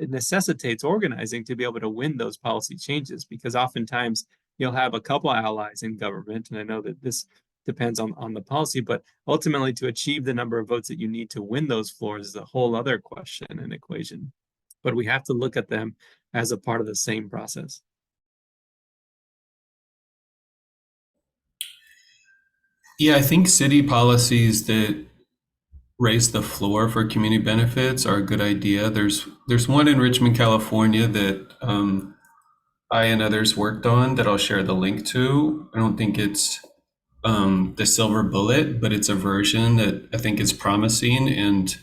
necessitates organizing to be able to win those policy changes, because oftentimes you'll have a couple allies in government. And I know that this depends on the policy, but ultimately to achieve the number of votes that you need to win those floors is a whole other question and equation. But we have to look at them as a part of the same process. Yeah, I think city policies that raise the floor for community benefits are a good idea. There's one in Richmond, California that I and others worked on that I'll share the link to. I don't think it's the silver bullet, but it's a version that I think is promising, and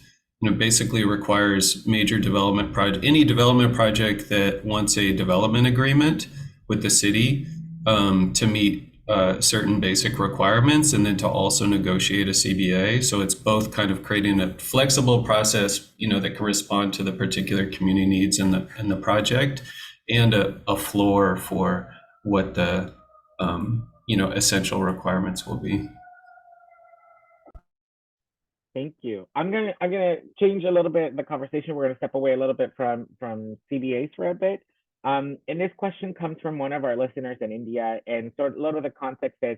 basically requires major development project, any development project that wants a development agreement with the city to meet certain basic requirements, and then to also negotiate a CBA. So it's both kind of creating a flexible process, that can respond to the particular community needs in the project, and a floor for what the essential requirements will be. Thank you. I'm gonna change a little bit the conversation. We're gonna step away a little bit from CBAs for a bit. And this question comes from one of our listeners in India, and sort of a little of the context is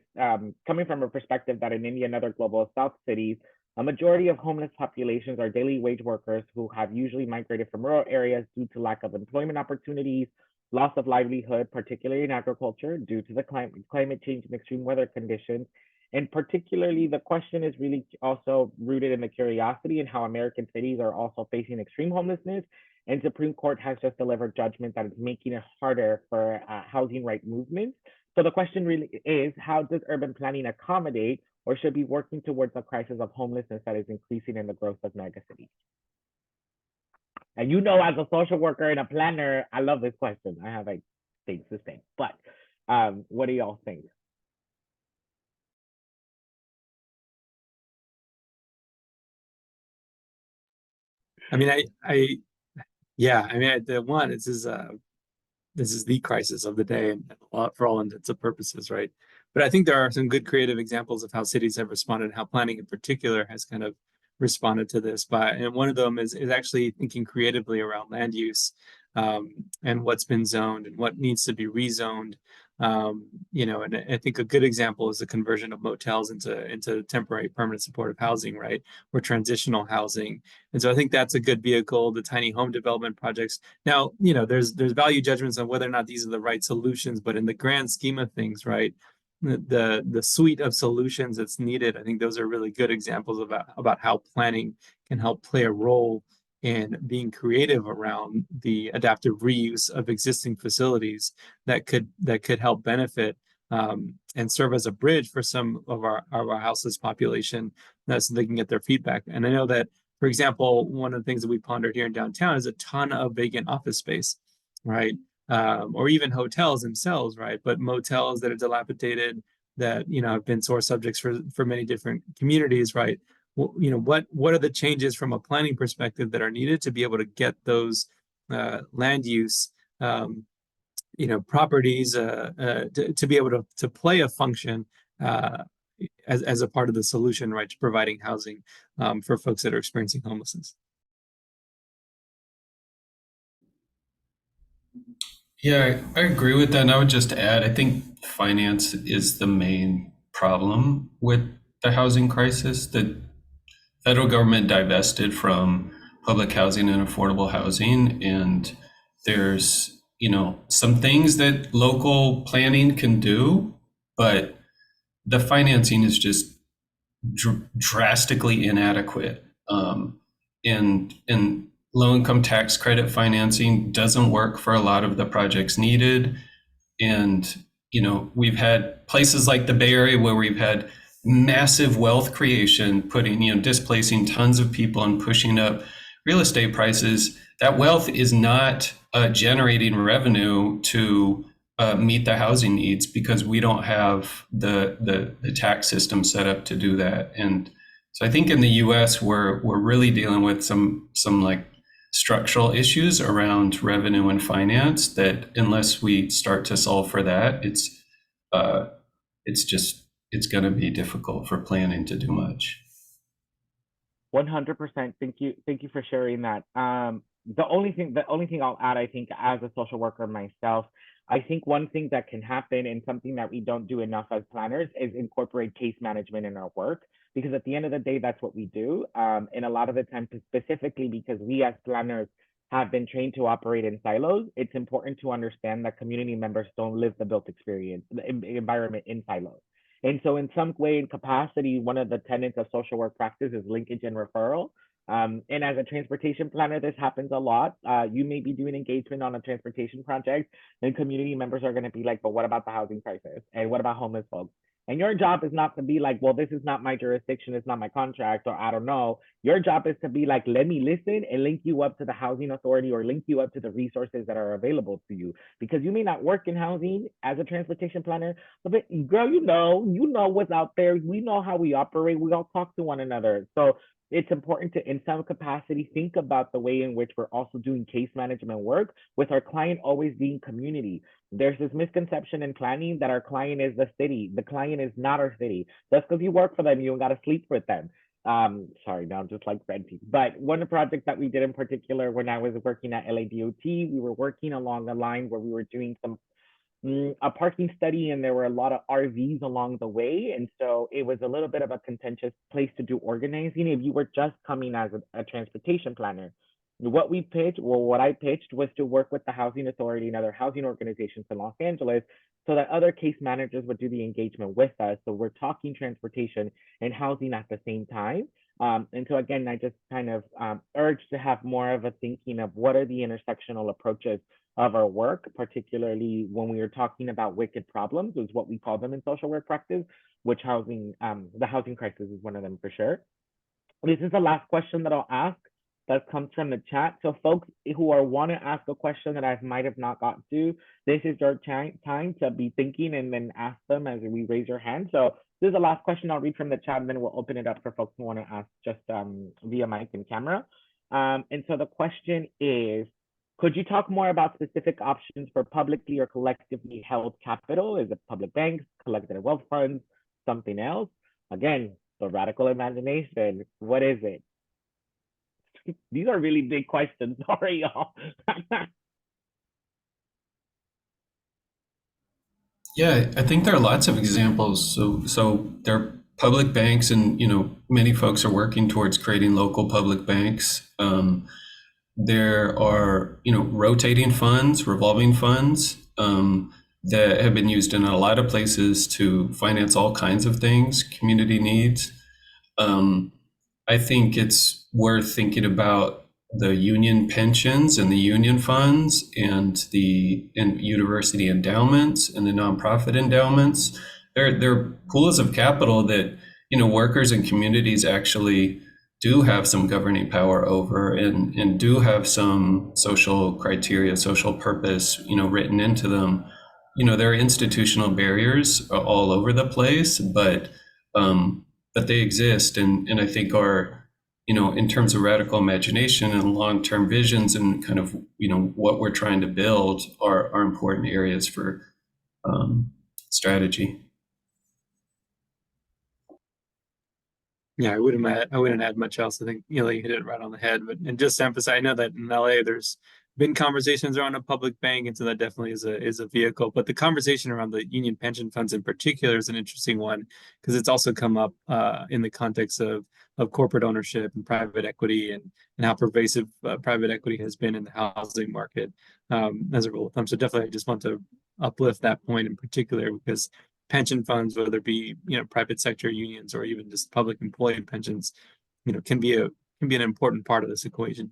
coming from a perspective that in India and other global South cities, a majority of homeless populations are daily wage workers who have usually migrated from rural areas due to lack of employment opportunities, loss of livelihood, particularly in agriculture, due to the climate change and extreme weather conditions. And particularly, the question is really also rooted in the curiosity in how American cities are also facing extreme homelessness. And Supreme Court has just delivered judgment that is making it harder for housing right movements. So the question really is, how does urban planning accommodate or should be working towards the crisis of homelessness that is increasing in the growth of megacities? And as a social worker and a planner, I love this question. I have like things to say, but what do y'all think? I mean, yeah, I mean, the one, this is the crisis of the day, and for all intents and purposes, right? But I think there are some good creative examples of how cities have responded, how planning in particular has kind of responded to this. And one of them is actually thinking creatively around land use, and what's been zoned and what needs to be rezoned. And I think a good example is the conversion of motels into temporary permanent supportive housing, right? Or transitional housing. And so I think that's a good vehicle. The tiny home development projects. Now, there's value judgments on whether or not these are the right solutions, but in the grand scheme of things, right? The suite of solutions that's needed, I think those are really good examples about how planning can help play a role in being creative around the adaptive reuse of existing facilities that could help benefit and serve as a bridge for some of our houseless population so they can get their feedback. And I know that, for example, one of the things that we pondered here in downtown is a ton of vacant office space, right? Or even hotels themselves, right? But motels that are dilapidated, that have been sore subjects for many different communities, right? What are the changes from a planning perspective that are needed to be able to get those land use properties to be able to play a function as a part of the solution, right, to providing housing for folks that are experiencing homelessness. Yeah, I agree with that. And I would just add, I think finance is the main problem with the housing crisis. The federal government divested from public housing and affordable housing, and there's some things that local planning can do, but the financing is just drastically inadequate. And low-income tax credit financing doesn't work for a lot of the projects needed. And, we've had places like the Bay Area where we've had massive wealth creation, displacing tons of people and pushing up real estate prices. That wealth is not generating revenue to meet the housing needs because we don't have the tax system set up to do that. And so I think in the U.S. we're really dealing with some like structural issues around revenue and finance that unless we start to solve for that, it's going to be difficult for planning to do much. 100%. Thank you for sharing that. The only thing I'll add, I think, as a social worker myself, I think one thing that can happen and something that we don't do enough as planners is incorporate case management in our work. Because at the end of the day, that's what we do. And a lot of the time, specifically because we as planners have been trained to operate in silos, it's important to understand that community members don't live the built experience, the environment in silos. And so in some way and capacity, one of the tenets of social work practice is linkage and referral. And as a transportation planner, this happens a lot. You may be doing engagement on a transportation project, and community members are going to be like, but what about the housing crisis? And what about homeless folks? And your job is not to be like, well, this is not my jurisdiction, it's not my contract, or I don't know. Your job is to be like, let me listen and link you up to the housing authority or link you up to the resources that are available to you. Because you may not work in housing as a transportation planner, but girl, you know what's out there. We know how we operate. We all talk to one another. So it's important to, in some capacity, think about the way in which we're also doing case management work with our client always being community. There's this misconception in planning that our client is the city. The client is not our city. Just because you work for them, you don't got to sleep with them. Sorry, now I'm just like venting. But one project that we did in particular when I was working at LADOT, we were working along a line where we were doing a parking study, and there were a lot of RVs along the way. And so it was a little bit of a contentious place to do organizing if you were just coming as a transportation planner. What I pitched was to work with the housing authority and other housing organizations in Los Angeles so that other case managers would do the engagement with us. So we're talking transportation and housing at the same time. And so again, I just kind of urge to have more of a thinking of what are the intersectional approaches of our work, particularly when we are talking about wicked problems, is what we call them in social work practice, which the housing crisis is one of them for sure. This is the last question that I'll ask that comes from the chat. So folks who want to ask a question that I might have not got to, this is your time to be thinking and then ask them as we raise your hand. So this is the last question I'll read from the chat, and then we'll open it up for folks who want to ask just via mic and camera. And so the question is, could you talk more about specific options for publicly or collectively held capital? Is it public banks, collective wealth funds, something else? Again, the radical imagination. What is it? These are really big questions. Sorry, y'all. Yeah, I think there are lots of examples. So there are public banks, and many folks are working towards creating local public banks. There are rotating funds, revolving funds that have been used in a lot of places to finance all kinds of things, community needs. I think it's worth thinking about the union pensions and the union funds and university endowments and the nonprofit endowments. They're pools of capital that workers and communities actually do have some governing power over and do have some social criteria, social purpose, written into them. There are institutional barriers all over the place, but they exist, and I think are, in terms of radical imagination and long-term visions and kind of, what we're trying to build are important areas for strategy. Yeah, I wouldn't add much else. I think you hit it right on the head. But and just to emphasize, I know that in LA there's been conversations around a public bank, and so that definitely is a vehicle. But the conversation around the union pension funds in particular is an interesting one because it's also come up in the context of corporate ownership and private equity and how pervasive private equity has been in the housing market as a rule of thumb. So definitely, I just want to uplift that point in particular because pension funds, whether it be private sector unions or even just public employee pensions, can be an important part of this equation.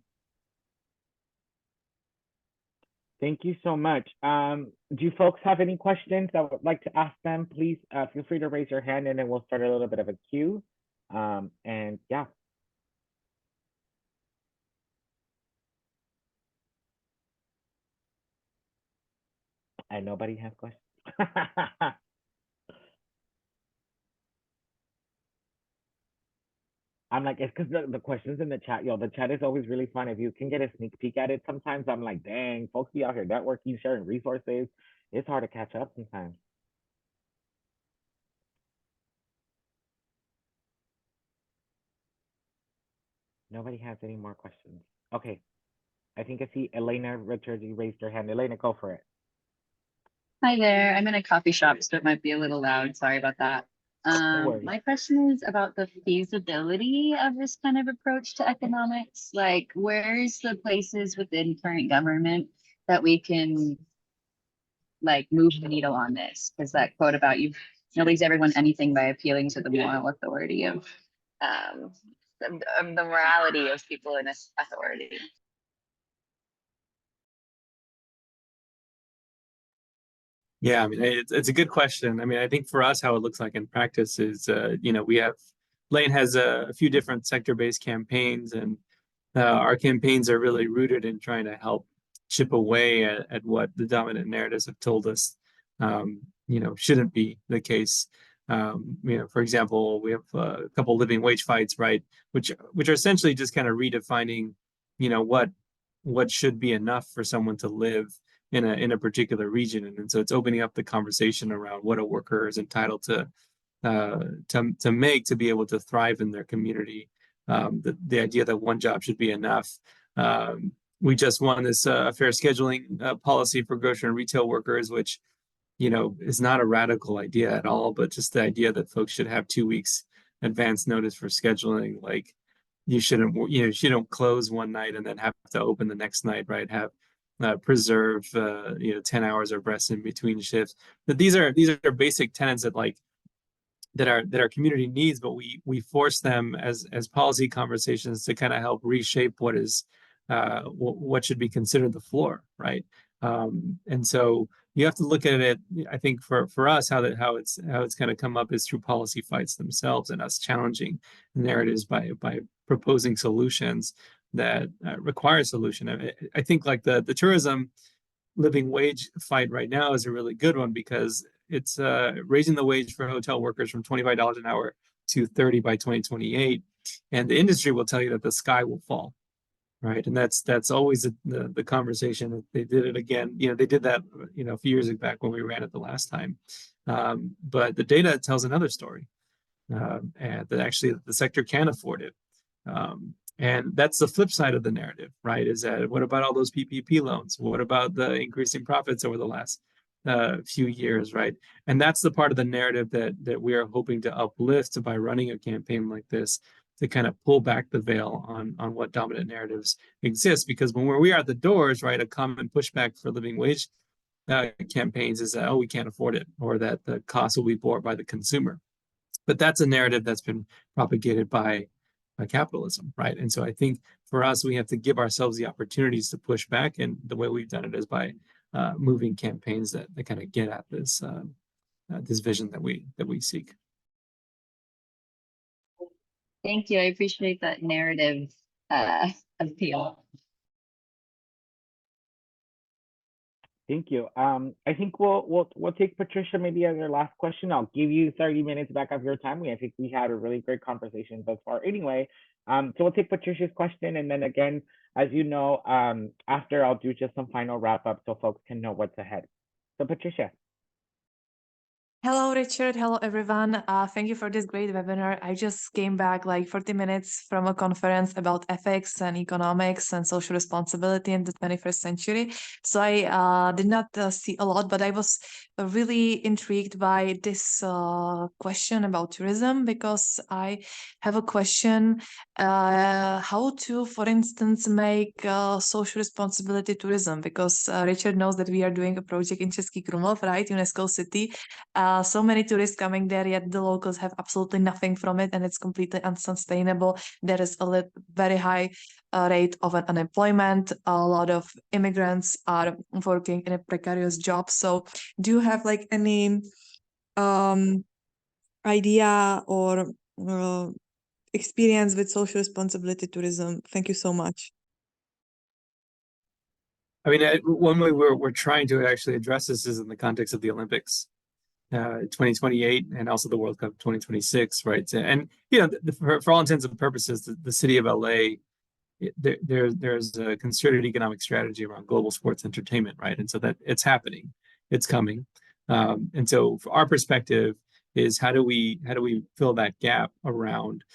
Thank you so much. Do you folks have any questions that would like to ask them? Please feel free to raise your hand and then we'll start a little bit of a queue. And yeah. And nobody has questions. I'm like, it's because the questions in the chat, yo, the chat is always really fun. If you can get a sneak peek at it, sometimes I'm like, dang, folks be out here networking, sharing resources. It's hard to catch up sometimes. Nobody has any more questions. Okay. I think I see Elena Richards, you raised your hand. Elena, go for it. Hi there. I'm in a coffee shop, so it might be a little loud. Sorry about that. No worries. My question is about the feasibility of this kind of approach to economics. Like, where's the places within current government that we can like move the needle on this? Because that quote about you nobody's ever won anything by appealing to the moral authority of the morality of people in authority. Yeah, I mean, it's a good question. I mean, I think for us, how it looks like in practice is, we have, Lane has a few different sector-based campaigns, and our campaigns are really rooted in trying to help chip away at what the dominant narratives have told us, shouldn't be the case. For example, we have a couple living wage fights, right, which are essentially just kind of redefining, what should be enough for someone to live in a particular region, and so it's opening up the conversation around what a worker is entitled to make to be able to thrive in their community. The idea that one job should be enough. We just won this fair scheduling policy for grocery and retail workers, which is not a radical idea at all, but just the idea that folks should have 2 weeks advance notice for scheduling. Like, you shouldn't close one night and then have to open the next night, right? Have preserve 10 hours of rest in between shifts. But these are basic tenets that our community needs, but we force them as policy conversations to kind of help reshape what should be considered the floor, right? And so you have to look at it. I think for us, how it's kind of come up is through policy fights themselves, and us challenging narratives by proposing solutions that require a solution. I think like the tourism living wage fight right now is a really good one, because it's raising the wage for hotel workers from $25 an hour to $30 by 2028, and the industry will tell you that the sky will fall, right? And that's always the conversation. They did it again. They did that a few years back when we ran it the last time, but the data tells another story, and that actually the sector can afford it. And that's the flip side of the narrative, right? Is that, what about all those PPP loans? What about the increasing profits over the last few years, right? And that's the part of the narrative that we are hoping to uplift by running a campaign like this, to kind of pull back the veil on what dominant narratives exist. Because when we are at the doors, right, a common pushback for living wage campaigns is that, oh, we can't afford it, or that the cost will be borne by the consumer. But that's a narrative that's been propagated by capitalism, right? And so I think for us, we have to give ourselves the opportunities to push back, and the way we've done it is by moving campaigns that kind of get at this this vision that we seek. Thank you. I appreciate that narrative appeal. Thank you. I think we'll take Patricia maybe as your last question. I'll give you 30 minutes back of your time. I think we had a really great conversation thus far. Anyway, so we'll take Patricia's question, and then again, as you know, after I'll do just some final wrap up so folks can know what's ahead. So Patricia. Hello, Richard. Hello, everyone. Thank you for this great webinar. I just came back like 40 minutes from a conference about ethics and economics and social responsibility in the 21st century. So I did not see a lot, but I was really intrigued by this question about tourism, because I have a question how to, for instance, make social responsibility tourism, because Richard knows that we are doing a project in Český Krumlov, right, UNESCO city. So many tourists coming there, yet the locals have absolutely nothing from it, and it's completely unsustainable. There is a very high rate of an unemployment. A lot of immigrants are working in a precarious job. So do you have like any idea or experience with social responsibility tourism? Thank you so much. I mean, one way we're trying to actually address this is in the context of the Olympics, 2028, and also the World Cup 2026, right? And for all intents and purposes, the city of LA, there's a concerted economic strategy around global sports entertainment, right? And so that it's happening, it's coming, and so for our perspective is how do we fill that gap around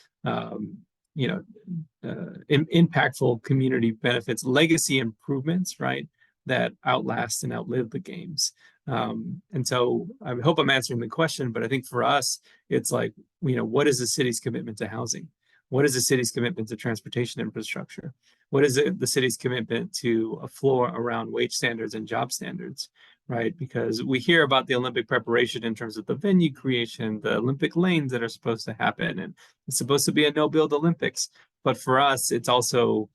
impactful community benefits, legacy improvements, right, that outlast and outlive the games. And so I hope I'm answering the question, but I think for us, it's like, what is the city's commitment to housing? What is the city's commitment to transportation infrastructure? What is the city's commitment to a floor around wage standards and job standards, right? Because we hear about the Olympic preparation in terms of the venue creation, the Olympic lanes that are supposed to happen, and it's supposed to be a no-build Olympics. But for us, it's also,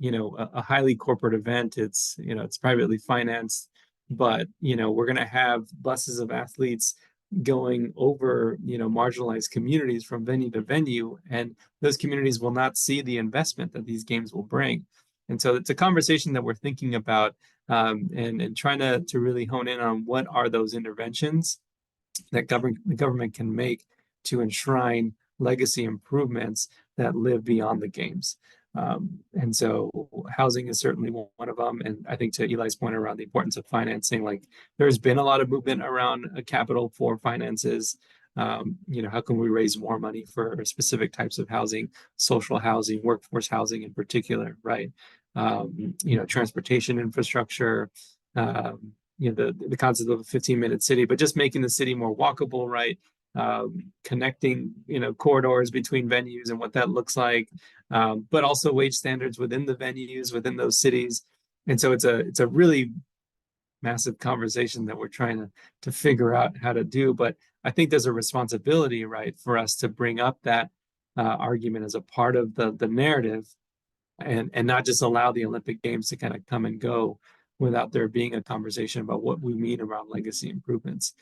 a highly corporate event. It's, it's privately financed, but, we're going to have buses of athletes going over, marginalized communities from venue to venue, and those communities will not see the investment that these games will bring. And so it's a conversation that we're thinking about, and trying to really hone in on what are those interventions that the government can make to enshrine legacy improvements that live beyond the games. And so housing is certainly one of them. And I think to Eli's point around the importance of financing, like there's been a lot of movement around a capital for finances. How can we raise more money for specific types of housing, social housing, workforce housing in particular, right? Transportation infrastructure, the concept of a 15-minute city, but just making the city more walkable, right? Connecting, corridors between venues and what that looks like, but also wage standards within the venues, within those cities. And so it's a really massive conversation that we're trying to figure out how to do. But I think there's a responsibility, right, for us to bring up that argument as a part of the narrative, and not just allow the Olympic Games to kind of come and go without there being a conversation about what we mean around legacy improvements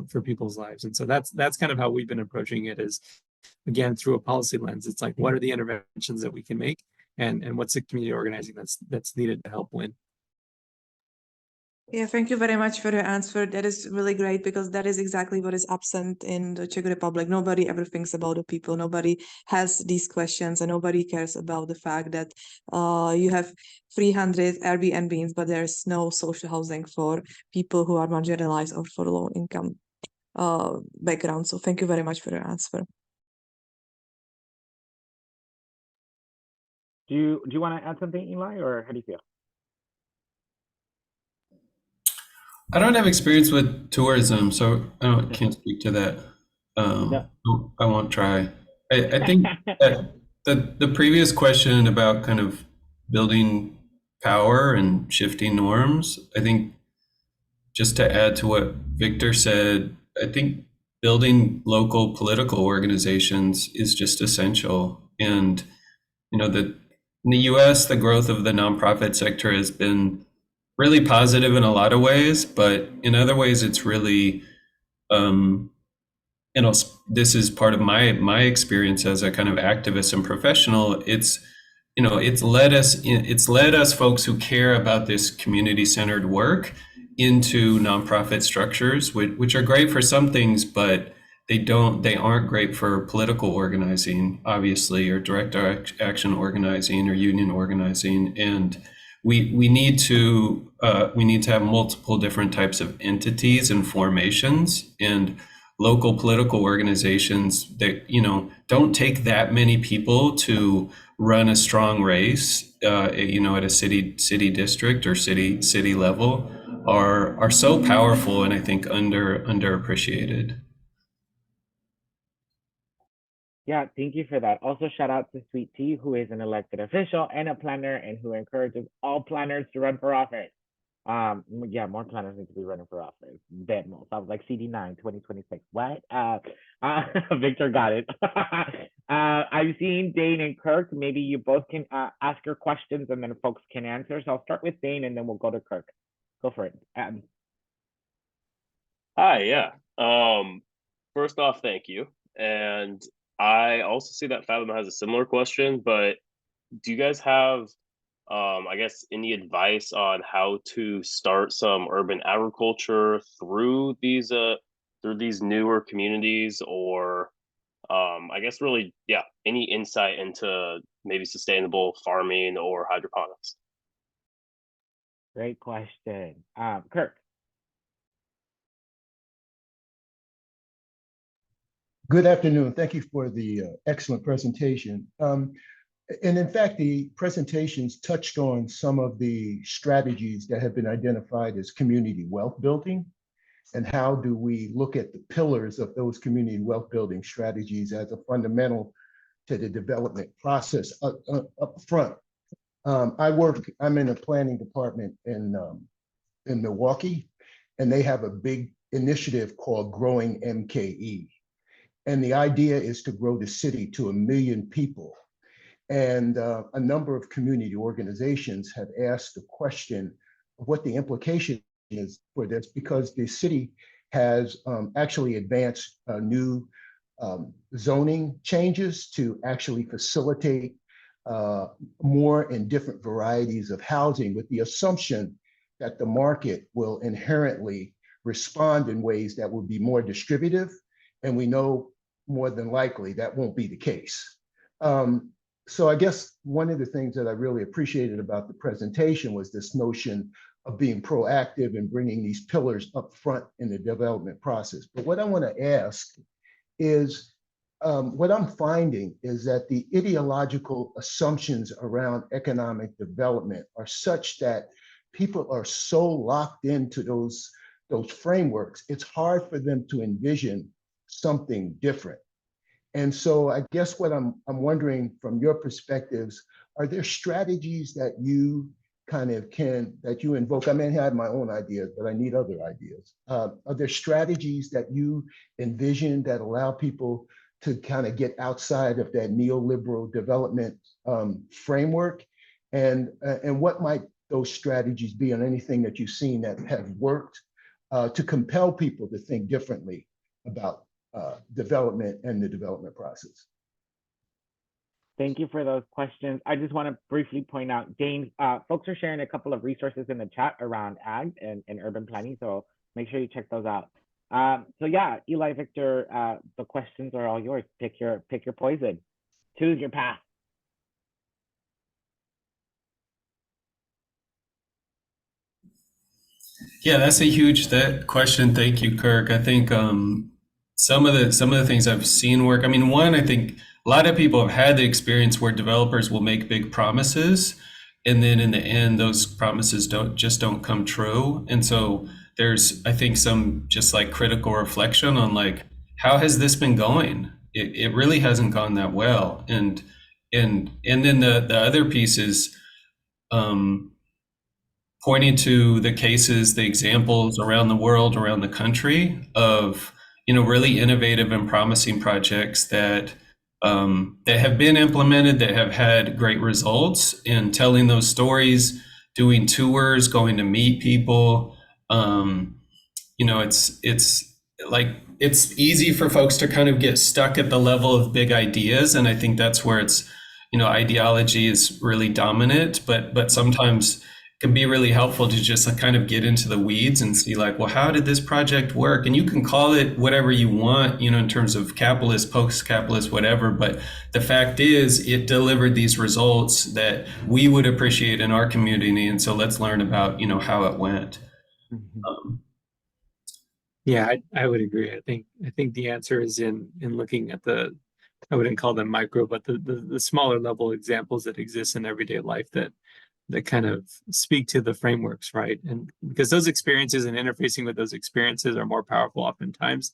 for people's lives. And so that's kind of how we've been approaching it, is again through a policy lens. It's like, what are the interventions that we can make, and what's the community organizing that's needed to help win. Yeah, thank you very much for your answer. That is really great, because that is exactly what is absent in the Czech Republic. Nobody ever thinks about the people. Nobody has these questions, and nobody cares about the fact that you have 300 Airbnbs, but there's no social housing for people who are marginalized or for low income background. So thank you very much for your answer. Do you want to add something, Eli, or how do you feel? I don't have experience with tourism, so I can't speak to that. I won't try. I think that the previous question about kind of building power and shifting norms, I think just to add to what Victor said, I think building local political organizations is just essential. And, in the US, the growth of the nonprofit sector has been really positive in a lot of ways, but in other ways, it's really, this is part of my experience as a kind of activist and professional. It's led us folks who care about this community-centered work into nonprofit structures, which are great for some things, but they aren't great for political organizing, obviously, or direct action organizing or union organizing. And we need to have multiple different types of entities and formations, and local political organizations that don't take that many people to run a strong race at a city district or city level are so powerful, and I think underappreciated. Yeah, thank you for that. Also, shout out to Sweet Tea, who is an elected official and a planner, and who encourages all planners to run for office. Yeah, more planners need to be running for office. Bad most. I was like CD9 2026. What? Victor got it. I've seen Dane and Kirk. Maybe you both can ask your questions and then folks can answer. So I'll start with Dane and then we'll go to Kirk. Go for it. Hi, yeah. First off, thank you. And I also see that Fatima has a similar question, but do you guys have, I guess, any advice on how to start some urban agriculture through these newer communities, or I guess really, yeah, any insight into maybe sustainable farming or hydroponics? Great question. Kirk. Good afternoon. Thank you for the excellent presentation. And in fact, the presentations touched on some of the strategies that have been identified as community wealth building, and how do we look at the pillars of those community wealth building strategies as a fundamental to the development process up front. I'm in a planning department in Milwaukee, and they have a big initiative called Growing MKE. And the idea is to grow the city to 1 million people. And a number of community organizations have asked the question of what the implication is for this, because the city has actually advanced new zoning changes to actually facilitate more and different varieties of housing, with the assumption that the market will inherently respond in ways that will be more distributive. And we know more than likely that won't be the case. So I guess one of the things that I really appreciated about the presentation was this notion of being proactive and bringing these pillars up front in the development process. But what I want to ask is, what I'm finding is that the ideological assumptions around economic development are such that people are so locked into those frameworks, it's hard for them to envision something different. And so I guess what I'm wondering from your perspectives, are there strategies that you that you invoke? I may have my own ideas, but I need other ideas. Are there strategies that you envision that allow people to kind of get outside of that neoliberal development framework? And what might those strategies be, on anything that you've seen that have worked to compel people to think differently about development and the development process? Thank you for those questions. I just want to briefly point out, Dane, folks are sharing a couple of resources in the chat around ag and urban planning, so make sure you check those out. So yeah, Eli, Victor, the questions are all yours. Pick your poison. Choose your path. Yeah, that's a huge question. Thank you, Kirk. I think some of the things I've seen work. I mean, one, I think a lot of people have had the experience where developers will make big promises, and then in the end, those promises don't come true. And so there's, I think, some just like critical reflection on like, how has this been going? It really hasn't gone that well. And then the other piece is pointing to the cases, the examples around the world, around the country of, really innovative and promising projects that have been implemented, that have had great results, and telling those stories, doing tours, going to meet people. It's like, it's easy for folks to kind of get stuck at the level of big ideas. And I think that's where it's, ideology is really dominant, but sometimes can be really helpful to just kind of get into the weeds and see like, well, how did this project work? And you can call it whatever you want, in terms of capitalist, post-capitalist, whatever. But the fact is, it delivered these results that we would appreciate in our community. And so let's learn about, how it went. Yeah, I would agree. I think the answer is in looking at I wouldn't call them micro, but the smaller level examples that exist in everyday life that kind of speak to the frameworks, right? And because those experiences and interfacing with those experiences are more powerful oftentimes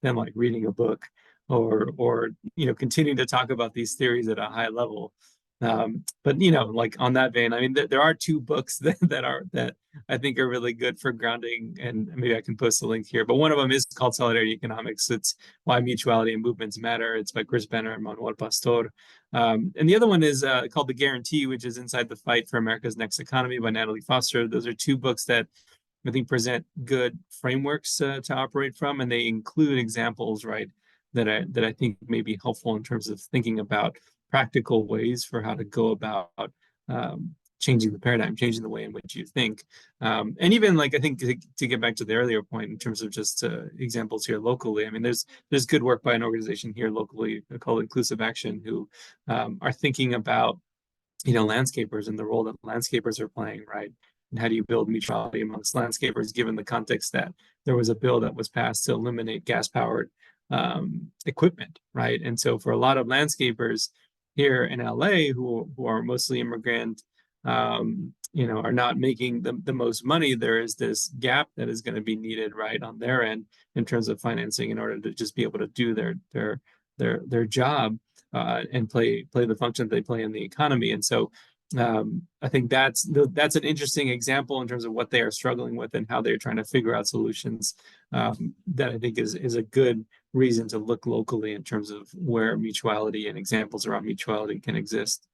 than like reading a book or continuing to talk about these theories at a high level. But like on that vein, I mean, there are two books that I think are really good for grounding, and maybe I can post a link here. But one of them is called Solidarity Economics. It's Why Mutuality and Movements Matter. It's by Chris Benner and Manuel Pastor. And the other one is called The Guarantee, which is Inside the Fight for America's Next Economy by Natalie Foster. Those are two books that I think present good frameworks to operate from, and they include examples, right, that I think may be helpful in terms of thinking about practical ways for how to go about changing the paradigm, changing the way in which you think. And even like, I think to get back to the earlier point in terms of just examples here locally, I mean, there's good work by an organization here locally called Inclusive Action, who are thinking about, landscapers and the role that landscapers are playing, right? And how do you build mutuality amongst landscapers, given the context that there was a bill that was passed to eliminate gas-powered equipment, right? And so for a lot of landscapers here in LA who are mostly immigrant, are not making the most money, there is this gap that is going to be needed, right, on their end in terms of financing in order to just be able to do their job and play the function that they play in the economy. And so I think that's an interesting example in terms of what they are struggling with and how they're trying to figure out solutions that I think is a good reason to look locally in terms of where mutuality and examples around mutuality can exist.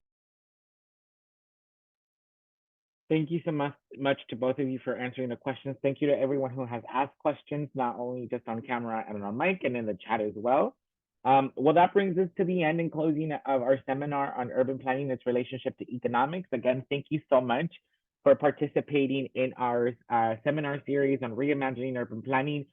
Thank you so much to both of you for answering the questions. Thank you to everyone who has asked questions, not only just on camera and on mic and in the chat as well. Well, that brings us to the end and closing of our seminar on urban planning, its relationship to economics. Again, thank you so much for participating in our seminar series on reimagining urban planning.